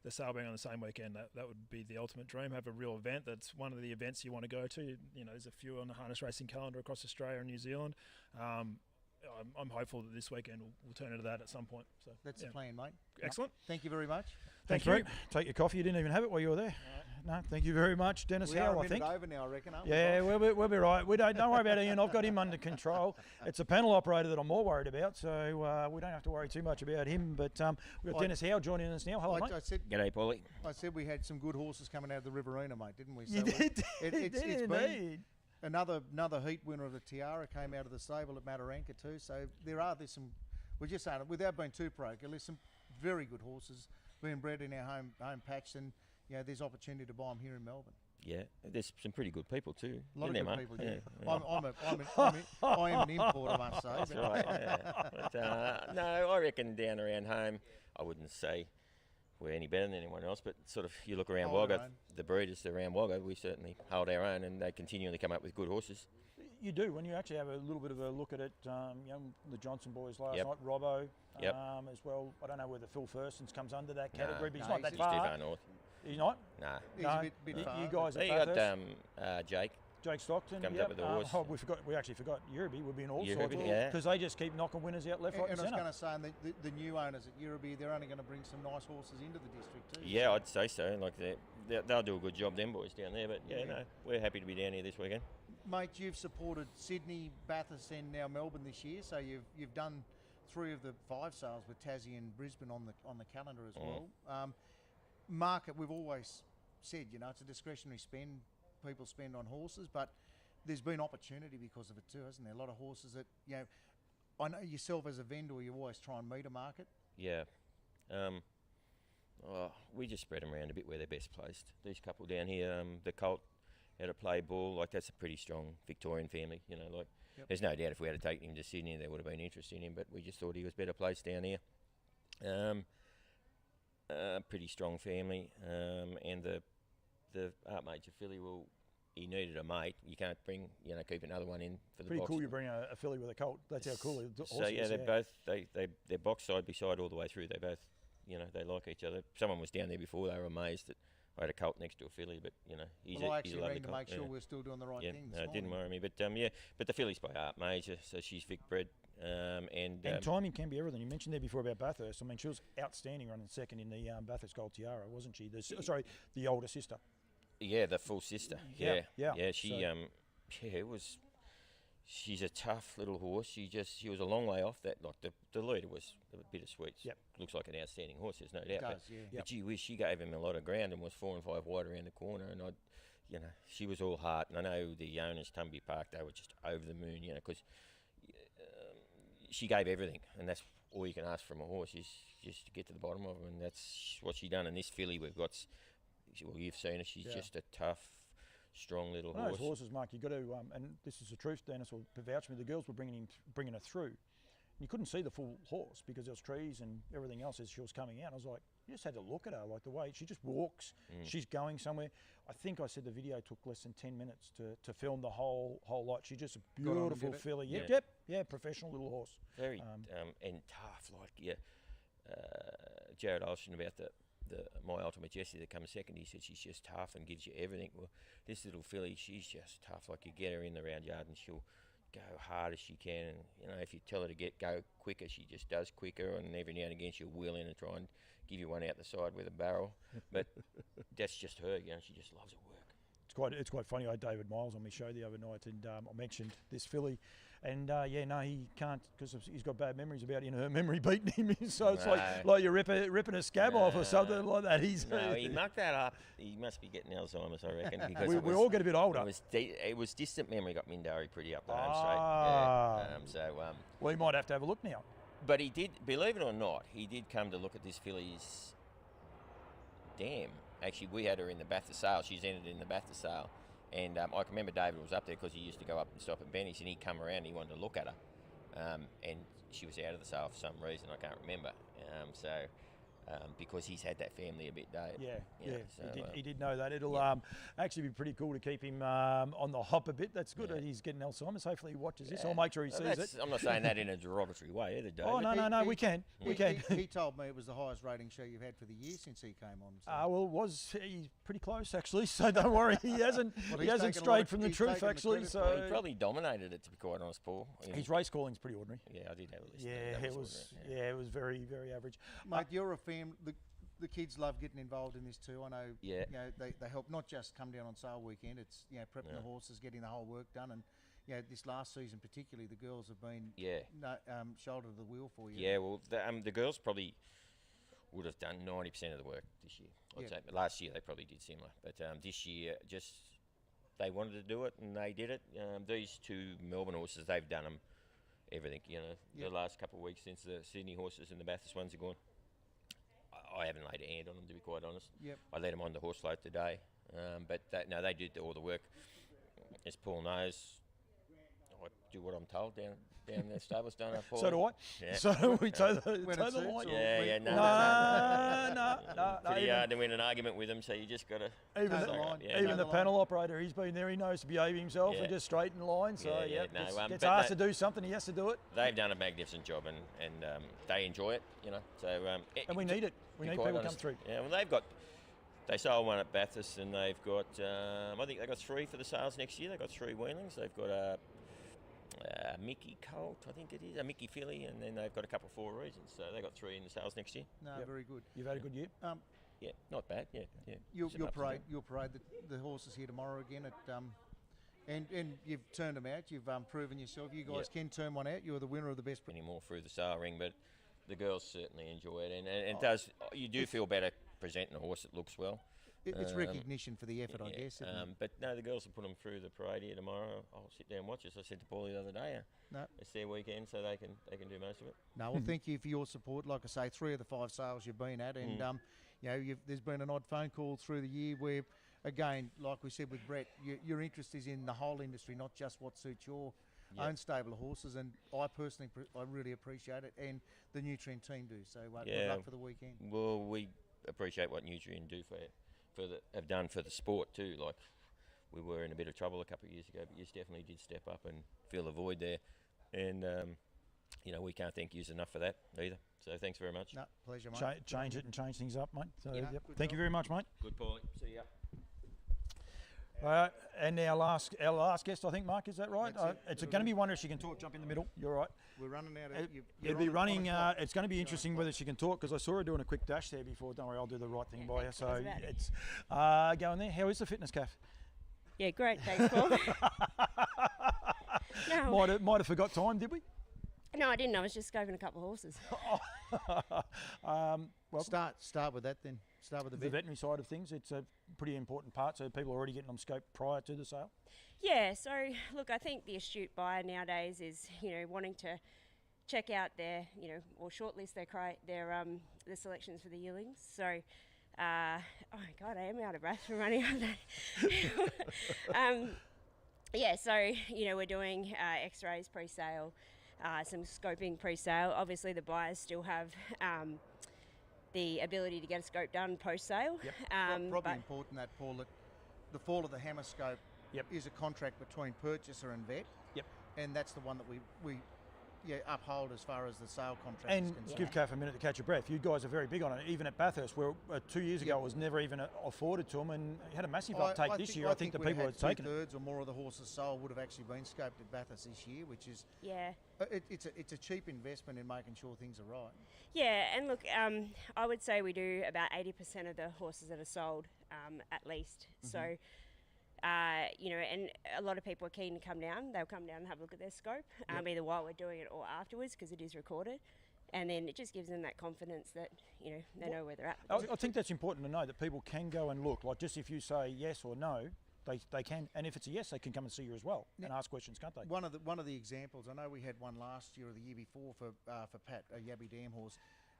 S6: the sale being on the same weekend. That would be the ultimate dream. Have a real event. That's one of the events you want to go to. There's a few on the harness racing calendar across Australia and New Zealand. I'm hopeful that this weekend we'll turn into that at some point. So
S1: that's the plan, mate.
S6: Excellent.
S1: Thank you very much.
S2: Thank you. Take your coffee. You didn't even have it while you were there. No, thank you very much, Dennis Howe. I think.
S1: Over now, I reckon.
S2: We'll be right. Don't worry about Ian. I've got him under control. It's a panel operator that I'm more worried about, so we don't have to worry too much about him. But we've got Dennis Howe joining us now. Hello, mate.
S7: G'day, Paulie.
S1: I said we had some good horses coming out of the Riverina, mate, didn't we? So
S2: you did.
S1: It's been another heat winner of the Tiara came out of the stable at Mataranka too. So there's some. We're just saying, without being too parochial, there's some very good horses being bred in our home patch, and there's opportunity to buy them here in Melbourne.
S7: Yeah, there's some pretty good people too.
S1: A lot of good people, I am an import, I must say.
S7: That's right. But, no, I reckon down around home, I wouldn't say we're any better than anyone else, but sort of you look around Wagga, the breeders around Wagga, we certainly hold our own, and they continually come up with good horses.
S2: You do, when you actually have a little bit of a look at it. The Johnson boys last night, Robbo as well. I don't know whether Phil Thurston's comes under that category, but he's not that far.
S7: He's too far north.
S2: He's not?
S7: Nah.
S1: He's a bit far.
S2: You guys are
S7: you got Jake
S2: Stockton.
S7: comes up with the horse.
S2: We actually forgot Euroby would be in all
S7: Euroby,
S2: sorts, because they just keep knocking winners out left, right, and centre.
S1: I was going to say, the new owners at Euroby, they're only going to bring some nice horses into the district too.
S7: Yeah, I'd say so. Like they'll do a good job, them boys down there. But no, we're happy to be down here this weekend.
S1: Mate, you've supported Sydney, Bathurst, and now Melbourne this year, so you've done 3 of the 5 sales with Tassie and Brisbane on the calendar as well. Market, we've always said, it's a discretionary spend people spend on horses, but there's been opportunity because of it too, hasn't there? A lot of horses that, I know yourself as a vendor, you always try and meet a market.
S7: Yeah. We just spread them around a bit where they're best placed. These couple down here, the Colt out of Play Bull, that's a pretty strong Victorian family, There's no doubt if we had to take him to Sydney, there would have been interest in him, but we just thought he was better placed down here. Pretty strong family, and the Art Major filly, he needed a mate. You can't bring, keep another one in for the
S2: pretty
S7: box.
S2: Cool you bring a filly with a colt. That's how cool the horse is.
S7: They're both, they're boxed side by side all the way through. They both, they like each other. Someone was down there before, they were amazed that I had a colt next to a filly, but you know, he's
S1: Well, I
S7: a
S1: actually
S7: lovely
S1: rang to
S7: colt.
S1: make sure we're still doing the right
S7: Yeah,
S1: thing
S7: no,
S1: this
S7: it didn't
S1: morning.
S7: worry me, but the filly's by Art Major, so she's Vic bred, and
S2: timing can be everything. You mentioned there before about Bathurst. I mean, she was outstanding running second in the Bathurst Gold Tiara, wasn't she? The older sister.
S7: yeah, the full sister.
S2: Yeah,
S7: Yeah,
S2: yeah.
S7: She
S2: So-
S7: it was. She's a tough little horse. She was a long way off that. Like the leader was a bittersweet.
S2: Yep.
S7: Looks like an outstanding horse. There's no doubt.
S1: It
S7: But,
S1: does, yeah.
S7: but gee whiz, she gave him a lot of ground and was 4 and 5 wide around the corner. And she was all heart. And I know the owners, Tumby Park, they were just over the moon. Because she gave everything, and that's all you can ask from a horse is just to get to the bottom of them. And that's what she done. And this filly we've got, well, you've seen her. She's just a tough, strong little
S2: One of
S7: horse.
S2: those horses, Mark, you got to, and this is the truth, Dennis will vouch for me, the girls were bringing her through. You couldn't see the full horse because there was trees and everything else as she was coming out. I was like, you just had to look at her, like the way she just walks, she's going somewhere. I think I said the video took less than 10 minutes to film the whole lot. She's just a
S1: Got on to
S2: beautiful
S1: get it.
S2: filly.
S7: Yeah.
S2: Yep, professional little horse.
S7: Very and tough, Jared Olsen about the My Ultimate Jessie that comes second. He said she's just tough and gives you everything. Well, this little filly, she's just tough. Like you get her in the round yard and she'll go hard as she can. And if you tell her to go quicker, she just does quicker. And every now and again she'll wheel in and try and give you one out the side with a barrel. But that's just her. She just loves her work.
S2: It's quite funny. I had David Miles on my show the other night, and I mentioned this filly, and he can't because he's got bad memories about her memory beating him. So it's like you're ripping a scab off or something like that.
S7: He mucked that up. He must be getting Alzheimer's, I reckon. Because
S2: we all get a bit older.
S7: It was distant memory got Mindari pretty up the home straight.
S2: We might have to have a look now.
S7: But he did, believe it or not, he did come to look at this filly's dam. Actually, we had her in the Bathurst sale. She's entered in the Bathurst sale. And I can remember David was up there because he used to go up and stop at Benny's, and he'd come around and he wanted to look at her. And she was out of the sale for some reason, I can't remember. Because he's had that family a bit, Dave.
S2: Yeah. He did know that. It'll actually be pretty cool to keep him on the hop a bit. That's good. He's getting Alzheimer's. Hopefully he watches this. I'll make sure he sees it.
S7: I'm not saying that in a derogatory way either, Dave.
S2: Oh, no, we can.
S1: He told me it was the highest rating show you've had for the year since he came on. So.
S2: He's pretty close actually, so don't worry. He hasn't strayed from the truth actually. So
S7: he probably dominated it, to be quite honest, Paul.
S2: His race calling's pretty ordinary.
S7: Yeah, I did have a list.
S2: It was very, very average.
S1: Mate, you're a fan. The kids love getting involved in this too. I know.
S7: Yeah.
S1: They help not just come down on sale weekend. It's prepping the horses, getting the whole work done, and this last season particularly, the girls have been shoulder to the wheel for you.
S7: Yeah, well, the girls probably would have done 90% of the work this year. I'd say. Last year they probably did similar, but this year just they wanted to do it and they did it. These two Melbourne horses, they've done them everything. The last couple of weeks since the Sydney horses and the Bathurst ones are gone. I haven't laid a hand on them, to be quite honest.
S1: Yep.
S7: I let them on the horse float today, but they did all the work. As Paul knows, I do what I'm told down the stables, don't I, Paul?
S2: So do I.
S7: Yeah.
S2: So do we toe the line.
S7: No. Pretty hard to win an argument with them, so you just got to.
S2: Even the panel operator, he's been there. He knows to behave himself and just straighten the line. So gets asked to do something, he has to do it.
S7: They've done a magnificent job, and they enjoy it. So
S2: and we need it. We need people to come through.
S7: Yeah, well, they sold one at Bathurst, and they've got. I think they've got 3 for the sales next year. They've got 3 weanlings. They've got a Mickey Colt, I think it is, a Mickey filly, and then they've got a couple of 4 reasons. So they've got 3 in the sales next year.
S1: No, very good.
S2: You've had a good year.
S7: Yeah, not bad. Yeah.
S1: You'll parade the horses here tomorrow again at. And you've turned them out. You've proven yourself. You guys can turn one out. You're the winner of the best.
S7: Anymore through the sale ring, but the girls certainly enjoy it, and it does. You do feel better presenting a horse that looks well.
S1: It's recognition for the effort, I guess.
S7: But no, the girls will put them through the parade here tomorrow. I'll sit down and watch, as I said to Paulie the other day. It's their weekend, so they can do most of it.
S1: No, well, thank you for your support. Like I say, 3 of the 5 sales you've been at, and there's been an odd phone call through the year where, again, like we said with Brett, your interest is in the whole industry, not just what suits your own stable of horses. And I personally, I really appreciate it, and the Nutrien team do. So good luck for the weekend.
S7: Well, we appreciate what Nutrien do have done for the sport too. Like, we were in a bit of trouble a couple of years ago, but you definitely did step up and fill the void there. And we can't thank you enough for that either. So thanks very much.
S1: No, pleasure, mate.
S2: Change it and change things up, mate. So,
S1: Yeah,
S2: yep.
S1: good
S2: Thank you
S1: job.
S2: very much, mate.
S7: Good, Paulie. See ya.
S2: And our last guest, I think, Mark, is that right?
S1: That's it.
S2: It's going to be one if she can talk. Jump in the middle. You're right.
S1: We're running out of.
S2: It'll be running. It's going to be interesting whether she can talk because I saw her doing a quick dash there before. Don't worry, I'll do the right thing by her. So it's going there. How is the fitness, Kath?
S8: Yeah, great. Thanks, Paul. No.
S2: Might have forgot time, did we?
S8: No, I didn't. I was just scoping a couple of horses.
S2: Well,
S1: Start with that then. Start with the vet.
S2: veterinary side of things. It's a pretty important part. So people are already getting them scoped prior to the sale.
S8: Yeah, so look, I think the astute buyer nowadays is, wanting to check out their, or shortlist their selections for the yearlings. So, oh my God, I am out of breath from running over that. Yeah, so, we're doing X-rays pre-sale, some scoping pre-sale. Obviously, the buyers still have the ability to get a scope done post-sale.
S1: Yep. Probably important that, Paul, that the fall of the hammer scope is a contract between purchaser and vet.
S2: Yep.
S1: And that's the one that we uphold as far as the sale contract
S2: And
S1: is concerned.
S2: give Kath a minute to catch your breath. You guys are very big on it. Even at Bathurst, where 2 years ago it was never even afforded to them, and had a massive uptake this year. I think the people that taken it.
S1: 2/3 or more of the horses sold would have actually been scoped at Bathurst this year, which is it's a cheap investment in making sure things are right.
S8: Yeah, and look, I would say we do about 80% of the horses that are sold, at least.
S1: Mm-hmm.
S8: So, and a lot of people are keen to come down. They'll come down and have a look at their scope, either while we're doing it or afterwards, because it is recorded. And then it just gives them that confidence that, they know where they're at.
S2: I think that's important to know, that people can go and look. Like, just if you say yes or no, they can. And if it's a yes, they can come and see you as well and ask questions, can't they?
S1: One of the examples, I know we had one last year or the year before for Pat, a Yabby Dam horse.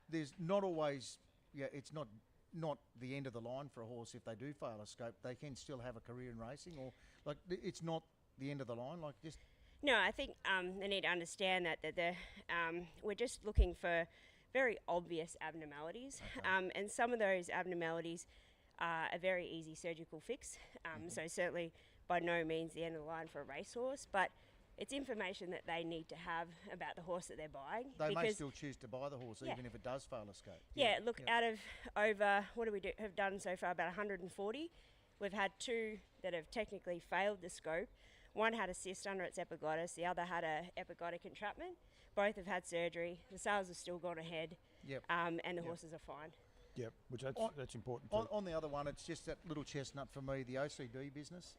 S1: There's not always, it's not the end of the line for a horse. If they do fail a scope, they can still have a career in racing, or like it's not the end of the line. Like just
S8: No, I think they need to understand that we're just looking for very obvious abnormalities, and some of those abnormalities are a very easy surgical fix. So certainly by no means the end of the line for a racehorse, but it's information that they need to have about the horse that they're buying.
S1: They may still choose to buy the horse even if it does fail a scope.
S8: Out of over, what do we have done so far, about 140, we've had 2 that have technically failed the scope. One had a cyst under its epiglottis, the other had a epiglottic entrapment. Both have had surgery, the sales have still gone ahead, and the horses are fine.
S2: Yep, which that's important.
S1: On the other one, it's just that little chestnut for me, the OCD business.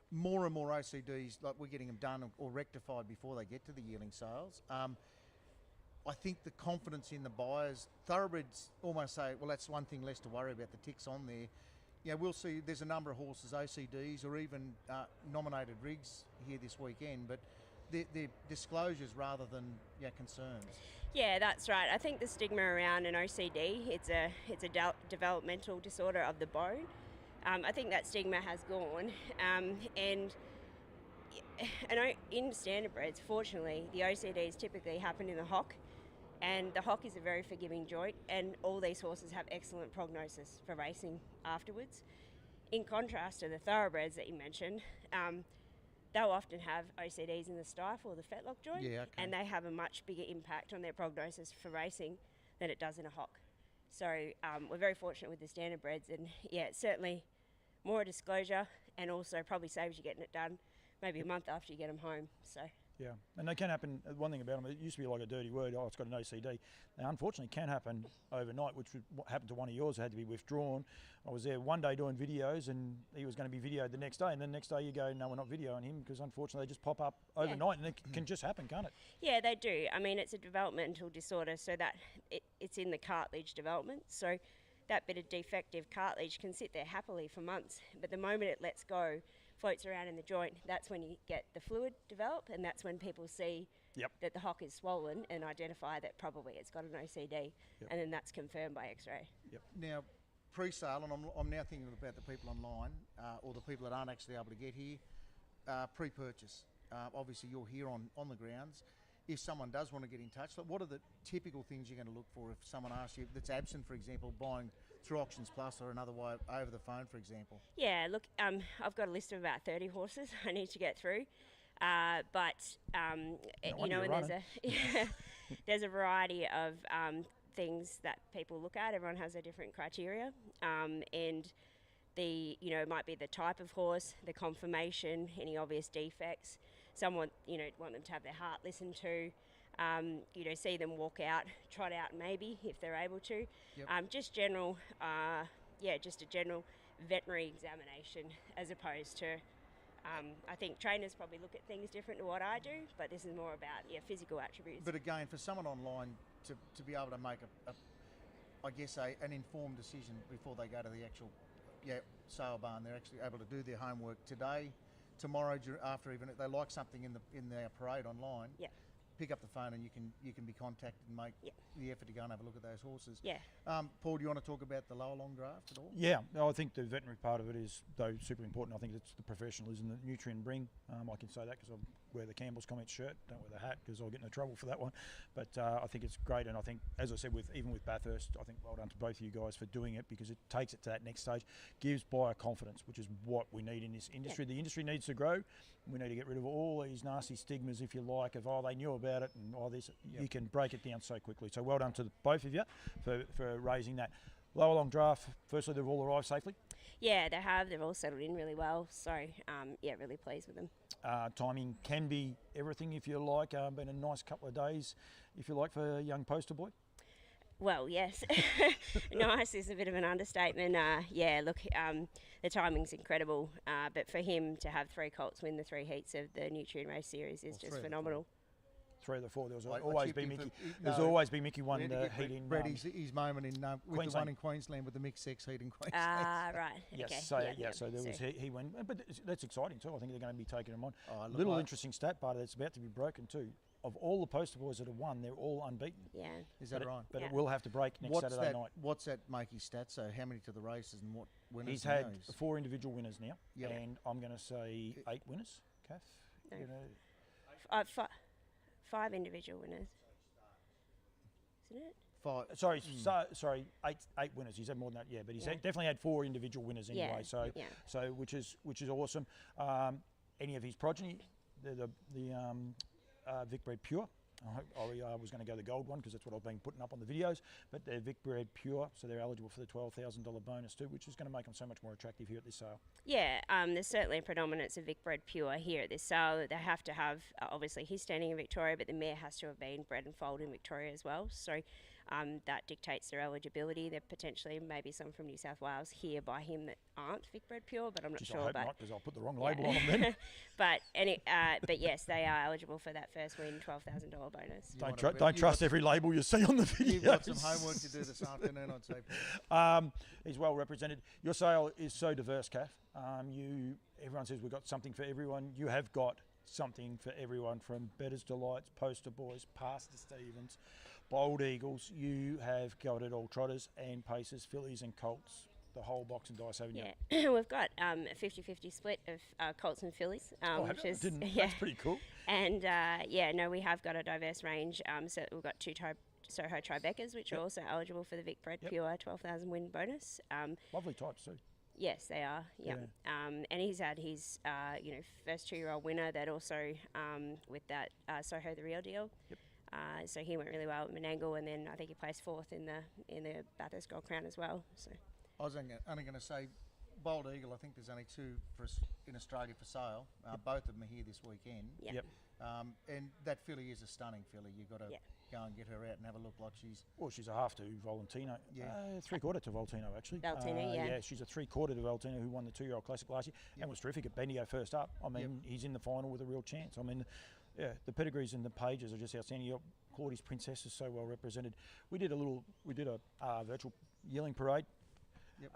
S1: More and more OCDs, like we're getting them done or rectified before they get to the yearling sales. I think the confidence in the buyers, thoroughbreds almost say, well, that's one thing less to worry about, the ticks on there. We'll see, there's a number of horses, OCDs or even nominated rigs here this weekend, but they're disclosures rather than concerns.
S8: Yeah, that's right. I think the stigma around an OCD, it's a developmental disorder of the bone. I think that stigma has gone, and in standardbreds, fortunately, the OCDs typically happen in the hock, and the hock is a very forgiving joint, and all these horses have excellent prognosis for racing afterwards. In contrast to the thoroughbreds that you mentioned, they'll often have OCDs in the stifle or the fetlock joint, and they have a much bigger impact on their prognosis for racing than it does in a hock. So we're very fortunate with the standardbreds, and it's certainly more disclosure, and also probably saves you getting it done maybe a month after you get them home. So.
S2: Yeah, and they can happen. One thing about them, it used to be like a dirty word, it's got an OCD. Now, unfortunately, it can happen overnight, which happened to one of yours, had to be withdrawn. I was there one day doing videos, and he was going to be videoed the next day, and then the next day you go, no, we're not videoing him, because unfortunately they just pop up overnight, and it can just happen, can't it?
S8: Yeah, they do. I mean, it's a developmental disorder, so that it's in the cartilage development, so that bit of defective cartilage can sit there happily for months, but the moment it lets go, floats around in the joint, that's when you get the fluid develop, and that's when people see that the hock is swollen and identify that probably it's got an OCD, and then that's confirmed by X-ray.
S1: Now, pre-sale, and I'm now thinking about the people online, or the people that aren't actually able to get here, pre-purchase. Obviously, you're here on the grounds. If someone does want to get in touch, what are the typical things you're going to look for if someone asks you that's absent, for example, buying through Auctions Plus or another way over the phone, for example?
S8: Yeah, look, I've got a list of about 30 horses I need to get through, but and there's there's a variety of things that people look at. Everyone has a different criteria, and it might be the type of horse, the conformation, any obvious defects. Some want them to have their heart listened to. See them walk out, trot out maybe if they're able to.
S1: Yep.
S8: Just a general veterinary examination as opposed to, I think trainers probably look at things different to what I do, but this is more about physical attributes.
S1: But again, for someone online to be able to make an informed decision before they go to the actual sale barn, they're actually able to do their homework today, tomorrow, after, even if they like something in their parade online.
S8: Yeah.
S1: Pick up the phone and you can be contacted and make the effort to go and have a look at those horses.
S8: Yeah.
S1: Paul, do you want to talk about the lower long draft at all?
S2: Yeah, I think the veterinary part of it is, though, super important. I think it's the professionalism that Nutrien bring. I can say that because I wear the Campbell's Comments shirt, don't wear the hat because I'll get into trouble for that one. But I think it's great, and I think, as I said, even with Bathurst, I think well done to both of you guys for doing it, because it takes it to that next stage, gives buyer confidence, which is what we need in this industry. The industry needs to grow. We need to get rid of all these nasty stigmas, if you like, of, they knew about it and this. You can break it down so quickly. So well done to both of you for raising that. Lower long draft, firstly, they've all arrived safely?
S8: Yeah, they have. They've all settled in really well. So, really pleased with them.
S2: Timing can be everything, if you like. Been a nice couple of days, if you like, for a young poster boy.
S8: Well, yes. Nice is a bit of an understatement. The timing's incredible. But for him to have 3 colts win the 3 heats of the Nutrien Race Series is just phenomenal.
S2: 3 of the 4. There's always been Mickey. There's always been Mickey won the heat in.
S1: Brett, his moment in with the one in Queensland with the mixed sex heat in Queensland.
S8: Right.
S2: Yes.
S8: Okay.
S2: So there was he won, but that's exciting too. I think they're going to be taking him on. Little interesting stat part that's about to be broken too. Of all the poster boys that have won, they're all unbeaten.
S8: Yeah.
S1: Is that right?
S2: But it will have to break next Saturday night.
S1: What's that make his stats? So how many to the races and what winners?
S2: He's had 4 individual winners now,
S1: yep.
S2: And I'm going to say 8 winners. Kath?
S8: No. 5 individual winners. Isn't it?
S1: 5.
S2: Sorry, 8 winners. He's had more than that, yeah. But he's definitely had 4 individual winners anyway. So which is awesome. Any of his progeny, the Vic Bred Pure. I was going to go the gold one because that's what I've been putting up on the videos, but they're Vic Bred Pure, so they're eligible for the $12,000 bonus too, which is going to make them so much more attractive here at this sale. Yeah,
S8: there's certainly a predominance of Vic Bred Pure here at this sale. They have to have, obviously he's standing in Victoria, but the mare has to have been bred and foaled in Victoria as well, so that dictates their eligibility. There potentially maybe some from New South Wales here by him that aren't Vic Bred Pure, but I'm not sure.
S2: I hope not, because I'll put the wrong label on them then.
S8: but yes, they are eligible for that first win $12,000 bonus.
S2: Don't trust every label you see on the video.
S1: You've got some homework to do this afternoon, I'd say.
S2: He's well represented. Your sale is so diverse, Kath. Everyone says we've got something for everyone. You have got something for everyone, from Bettor's Delights, Poster Boys, Pastor Stevens, Bold Eagles. You have got it all. Trotters and Pacers, fillies and colts. The whole box and dice, haven't you?
S8: Yeah, we've got a 50-50 split of colts and fillies, which is
S2: that's pretty cool.
S8: And we have got a diverse range. So we've got 2 Soho Tribecas, which are also eligible for the Vic Bred Pure 12,000 win bonus.
S2: Lovely types too.
S8: Yes, they are. Yeah. And he's had his first 2-year-old winner. That also with that Soho the Real Deal.
S2: Yep.
S8: So he went really well at Menangle, and then I think he placed 4th in the Bathurst Gold Crown as well. So.
S1: I was only going to say, Bold Eagle, I think there's only 2 in Australia for sale. Both of them are here this weekend.
S8: Yep.
S1: And that filly is a stunning filly. You've got to go and get her out and have a look like she's...
S2: Well, she's a half to Valentino. Yeah. 3/4 to Valentino, actually.
S8: Valentino,
S2: yeah, she's a 3/4 to Valentino, who won the 2-year-old Classic last year and was terrific at Bendigo first up. I mean, he's in the final with a real chance. I mean, the pedigrees and the pages are just outstanding. Claudie's Princess is so well represented. We did a virtual yearling parade.
S1: Yep.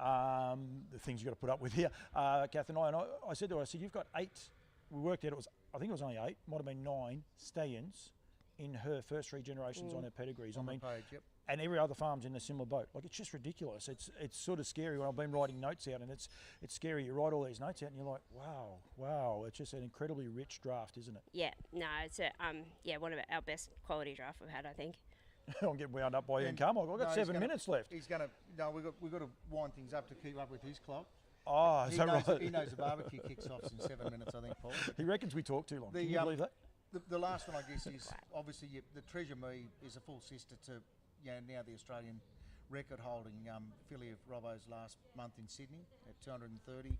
S2: The things you've got to put up with here. Kath and I said to her, you've got 8, we worked out I think it was only 8, might have been 9 stallions in her first 3 generations on her pedigrees.
S1: On the page,
S2: and every other farm's in a similar boat. Like, it's just ridiculous. It's sort of scary when I've been writing notes out, and it's scary. You write all these notes out and you're like, wow. It's just an incredibly rich draft, isn't it?
S8: Yeah, no, it's one of our best quality draft we've had, I think.
S2: I'm getting wound up by Ian Carmichael. I've got 7 minutes left.
S1: We've got to wind things up to keep up with his clock.
S2: Oh, is that right?
S1: He knows the barbecue kicks off in 7 minutes, I think, Paul.
S2: He reckons we talk too long. Can you believe that?
S1: The last one, I guess, is obviously the Treasure Me is a full sister to now the Australian record holding filly of Robbo's last month in Sydney at 230.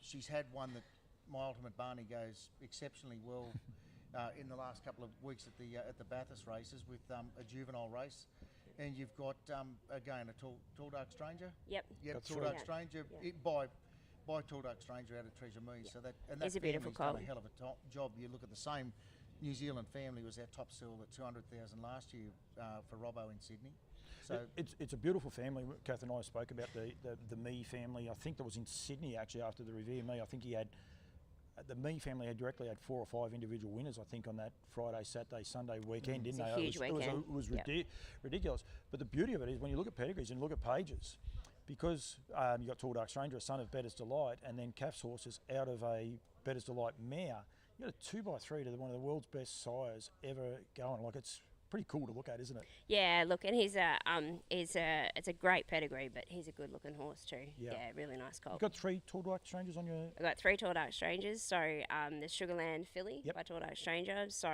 S1: She's had one that my Ultimate Barney goes exceptionally well in the last couple of weeks at the Bathurst races with a juvenile race. And you've got, again, a Tall Dark Stranger.
S8: Yep.
S1: Tall Dark Stranger by Tall Dark Stranger out of Treasure Me.
S8: Yep.
S1: So that
S8: It's a beautiful
S1: family's done
S8: colt.
S1: a hell of a job. You look at the same New Zealand family was our top sell at 200,000 last year for Robbo in Sydney. So
S2: it's a beautiful family. Kath and I spoke about the Me family. I think that was in Sydney actually after the Revere Me. I think the Me family had 4 or 5 individual winners, I think, on that Friday, Saturday, Sunday weekend, didn't
S8: It's
S2: they?
S8: a huge weekend.
S2: It was ridiculous. But the beauty of it is when you look at pedigrees and look at pages, because you got Tall Dark Stranger, a son of Bettor's Delight, and then Kath's horse is out of a Bettor's Delight mare. You got a 2x3 to one of the world's best sires ever going. Like, it's pretty cool to look at, isn't it?
S8: Yeah, look, and it's a great pedigree, but he's a good looking horse too.
S2: Yeah.
S8: Really nice colt.
S2: You've got 3 Tall Dark Strangers on your...
S8: I've got 3 Tall Dark Strangers. So the Sugarland filly by Tall Dark Stranger. So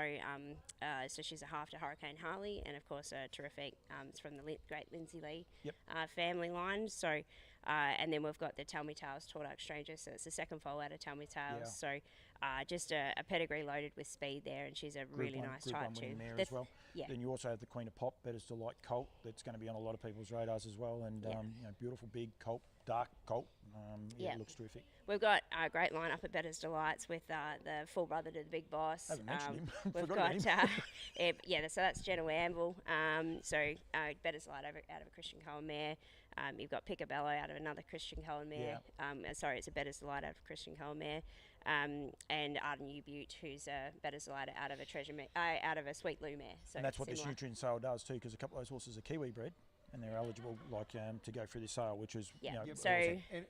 S8: so she's a half to Hurricane Harley, and of course a terrific. It's from the great Lindsay Lee family line. So and then we've got the Tell Me Tales Tall Dark Stranger. So it's the second foal out of Tell Me Tales.
S2: Yeah.
S8: So just a pedigree loaded with speed there, and she's a really nice type too.
S2: Mare as well.
S8: Yeah.
S2: Then you also have the Queen of Pop, Bettor's Delight colt. That's going to be on a lot of people's radars as well. And beautiful big colt, dark colt. It looks terrific.
S8: We've got a great lineup at Bettor's Delights with the full brother to the big boss.
S2: I haven't mentioned him.
S8: We've
S2: Forgot
S8: got
S2: about him.
S8: so that's Jenna Wamble. Bettor's Delight out of a Christian Cohen mare. You've got Picabello out of another Christian Cohen mare. It's a Bettor's Delight out of a Christian Cohen mare. And Arden U-Butte, who's a Bettor's Delight out of a out of a Sweet Lou mare. So
S2: and that's what
S8: similar.
S2: this Nutrien sale does too, because a couple of those horses are Kiwi bred, and they're eligible to go through this sale, which is
S8: So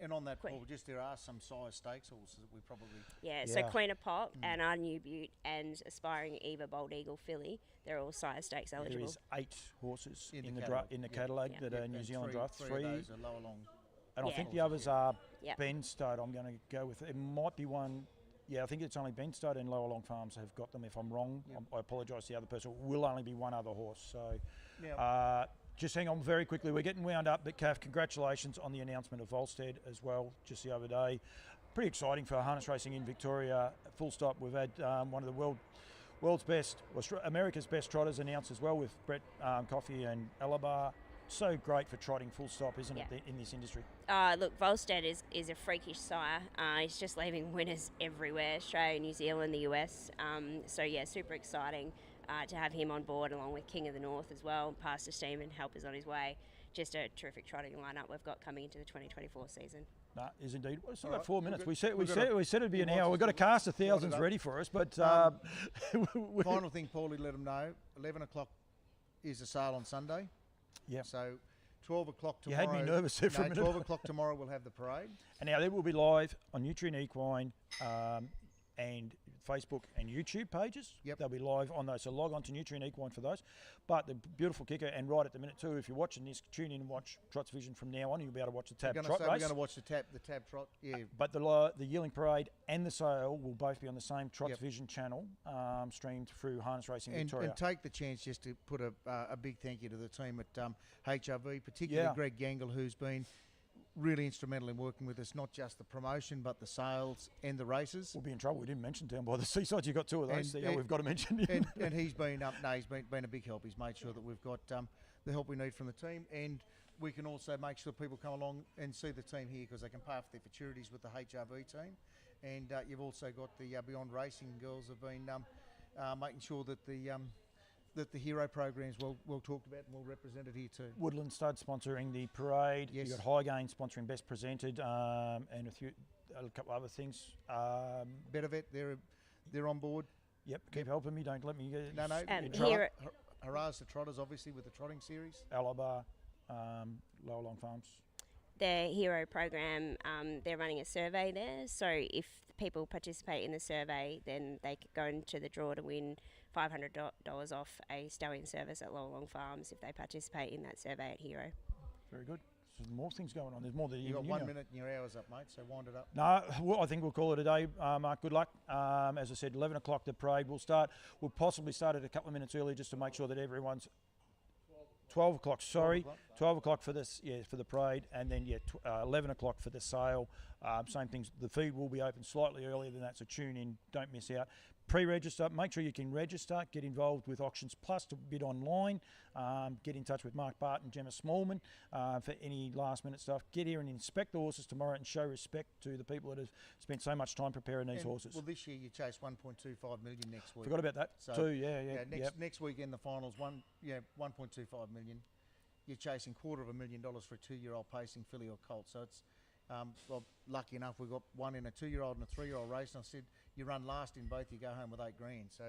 S1: and on that, Paul, there are some sire stakes horses that we probably
S8: so Queen of Pop and Arden U-Butte and Aspiring Eva Bold Eagle filly, they're all sire stakes eligible.
S2: There is 8 horses in the
S1: catalogue.
S2: catalogue that are New Zealand draft.
S1: 3 of those are lower long.
S2: And I think the others are
S8: Yep.
S2: Ben Stud. I'm going to go with it. It might be one. Yeah, I think it's only Ben Stud and Lower Long Farms have got them. If I'm wrong, I apologise to the other person. It will only be one other horse. So just hang on very quickly. We're getting wound up. But, Kath, congratulations on the announcement of Volstead as well just the other day. Pretty exciting for harness racing in Victoria. Full stop. We've had one of the world's best, America's best trotters announced as well with Brett Coffey and Alabar. So great for trotting, full stop, isn't it, in this industry?
S8: Look, Volstead is a freakish sire. He's just leaving winners everywhere, Australia, New Zealand, the US. Super exciting to have him on board along with King of the North as well. Pastor Steam and helpers on his way. Just a terrific trotting lineup we've got coming into the 2024 season.
S2: Is indeed. Well, it's
S1: All
S2: about
S1: right,
S2: 4 minutes.
S1: we've
S2: We said it'd be an hour. We've got a cast of thousands ready for us, but
S1: final thing, Paulie, let them know. 11 o'clock is the sale on Sunday.
S2: Yeah.
S1: So 12 o'clock tomorrow.
S2: You had me nervous there for a minute.
S1: 12 o'clock tomorrow we'll have the parade.
S2: And now that will be live on Nutrien Equine and Facebook and YouTube pages.
S1: Yep.
S2: They'll be live on those. So log on to Nutrien Equine for those. But the beautiful kicker, and right at the minute too, if you're watching this, tune in and watch Trots Vision from now on. You'll be able to watch the Tab Trot race.
S1: We're going to watch the tab trot. Yeah.
S2: But the Yearling Parade and the sale will both be on the same Trots Vision channel, streamed through Harness Racing Victoria.
S1: And take the chance just to put a big thank you to the team at HRV, particularly Greg Gangle, who's been really instrumental in working with us, not just the promotion, but the sales and the races.
S2: We'll be in trouble. We didn't mention Down by the Seaside. You got 2 of those. We've got to mention him.
S1: And he's been been a big help. He's made sure that we've got the help we need from the team, and we can also make sure people come along and see the team here because they can pay for their futurities with the HRV team. And you've also got the Beyond Racing girls have been making sure that the hero program's well talked about and well represented here too.
S2: Woodland Stud sponsoring the parade.
S1: Yes.
S2: You've got High Gain sponsoring Best Presented, and a couple other things.
S1: Better Vet, they're on board.
S2: Yep, keep helping me. Don't let me get
S1: No. Hurrahs the Trotters, obviously, with the trotting series.
S2: Alabar, Lower Long Farms.
S8: Their hero program, they're running a survey there. So if people participate in the survey, then they could go into the draw to win $500 off a stallion service at Lower Long Farms if they participate in that survey at Hero.
S2: Very good. There's more things going on. There's more than
S1: You've got
S2: you
S1: 1
S2: know.
S1: minute and your hour's up, mate, so wind it up.
S2: No, well, I think we'll call it a day, Mark. Good luck. As I said, 11 o'clock the parade will start. We'll possibly start it a couple of minutes early just to make sure that everyone's 12 o'clock, sorry. 12 o'clock for this, yeah, for the parade, and then, 11 o'clock for the sale. Same things. The feed will be open slightly earlier than that, so tune in, don't miss out. Pre-register, make sure you can register, get involved with Auctions Plus to bid online, get in touch with Mark Barton and Gemma Smallman for any last minute stuff. Get here and inspect the horses tomorrow and show respect to the people that have spent so much time preparing these horses.
S1: Well, this year you chase 1.25 million next week.
S2: Forgot about that too, yeah.
S1: Next weekend the finals, 1.25 million. You're chasing $250,000 for a 2-year-old pacing filly or colt. So it's, well, lucky enough we've got one in a 2-year-old and a 3-year-old race. And I said, you run last in both, you go home with $8 grand. So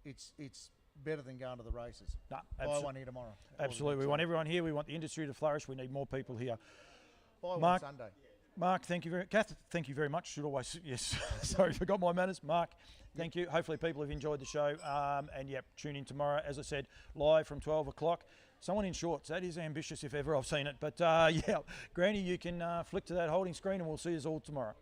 S1: it's better than going to the races.
S2: No,
S1: Buy one here tomorrow.
S2: Absolutely. We want everyone here. We want the industry to flourish. We need more people here.
S1: Buy one
S2: Mark,
S1: Sunday.
S2: Mark, Kath, thank you very much. Should always, yes, sorry, forgot my manners. Mark, thank you. Hopefully people have enjoyed the show. And tune in tomorrow, as I said, live from 12 o'clock. Someone in shorts, that is ambitious if ever I've seen it. But Granny, you can flick to that holding screen and we'll see us all tomorrow.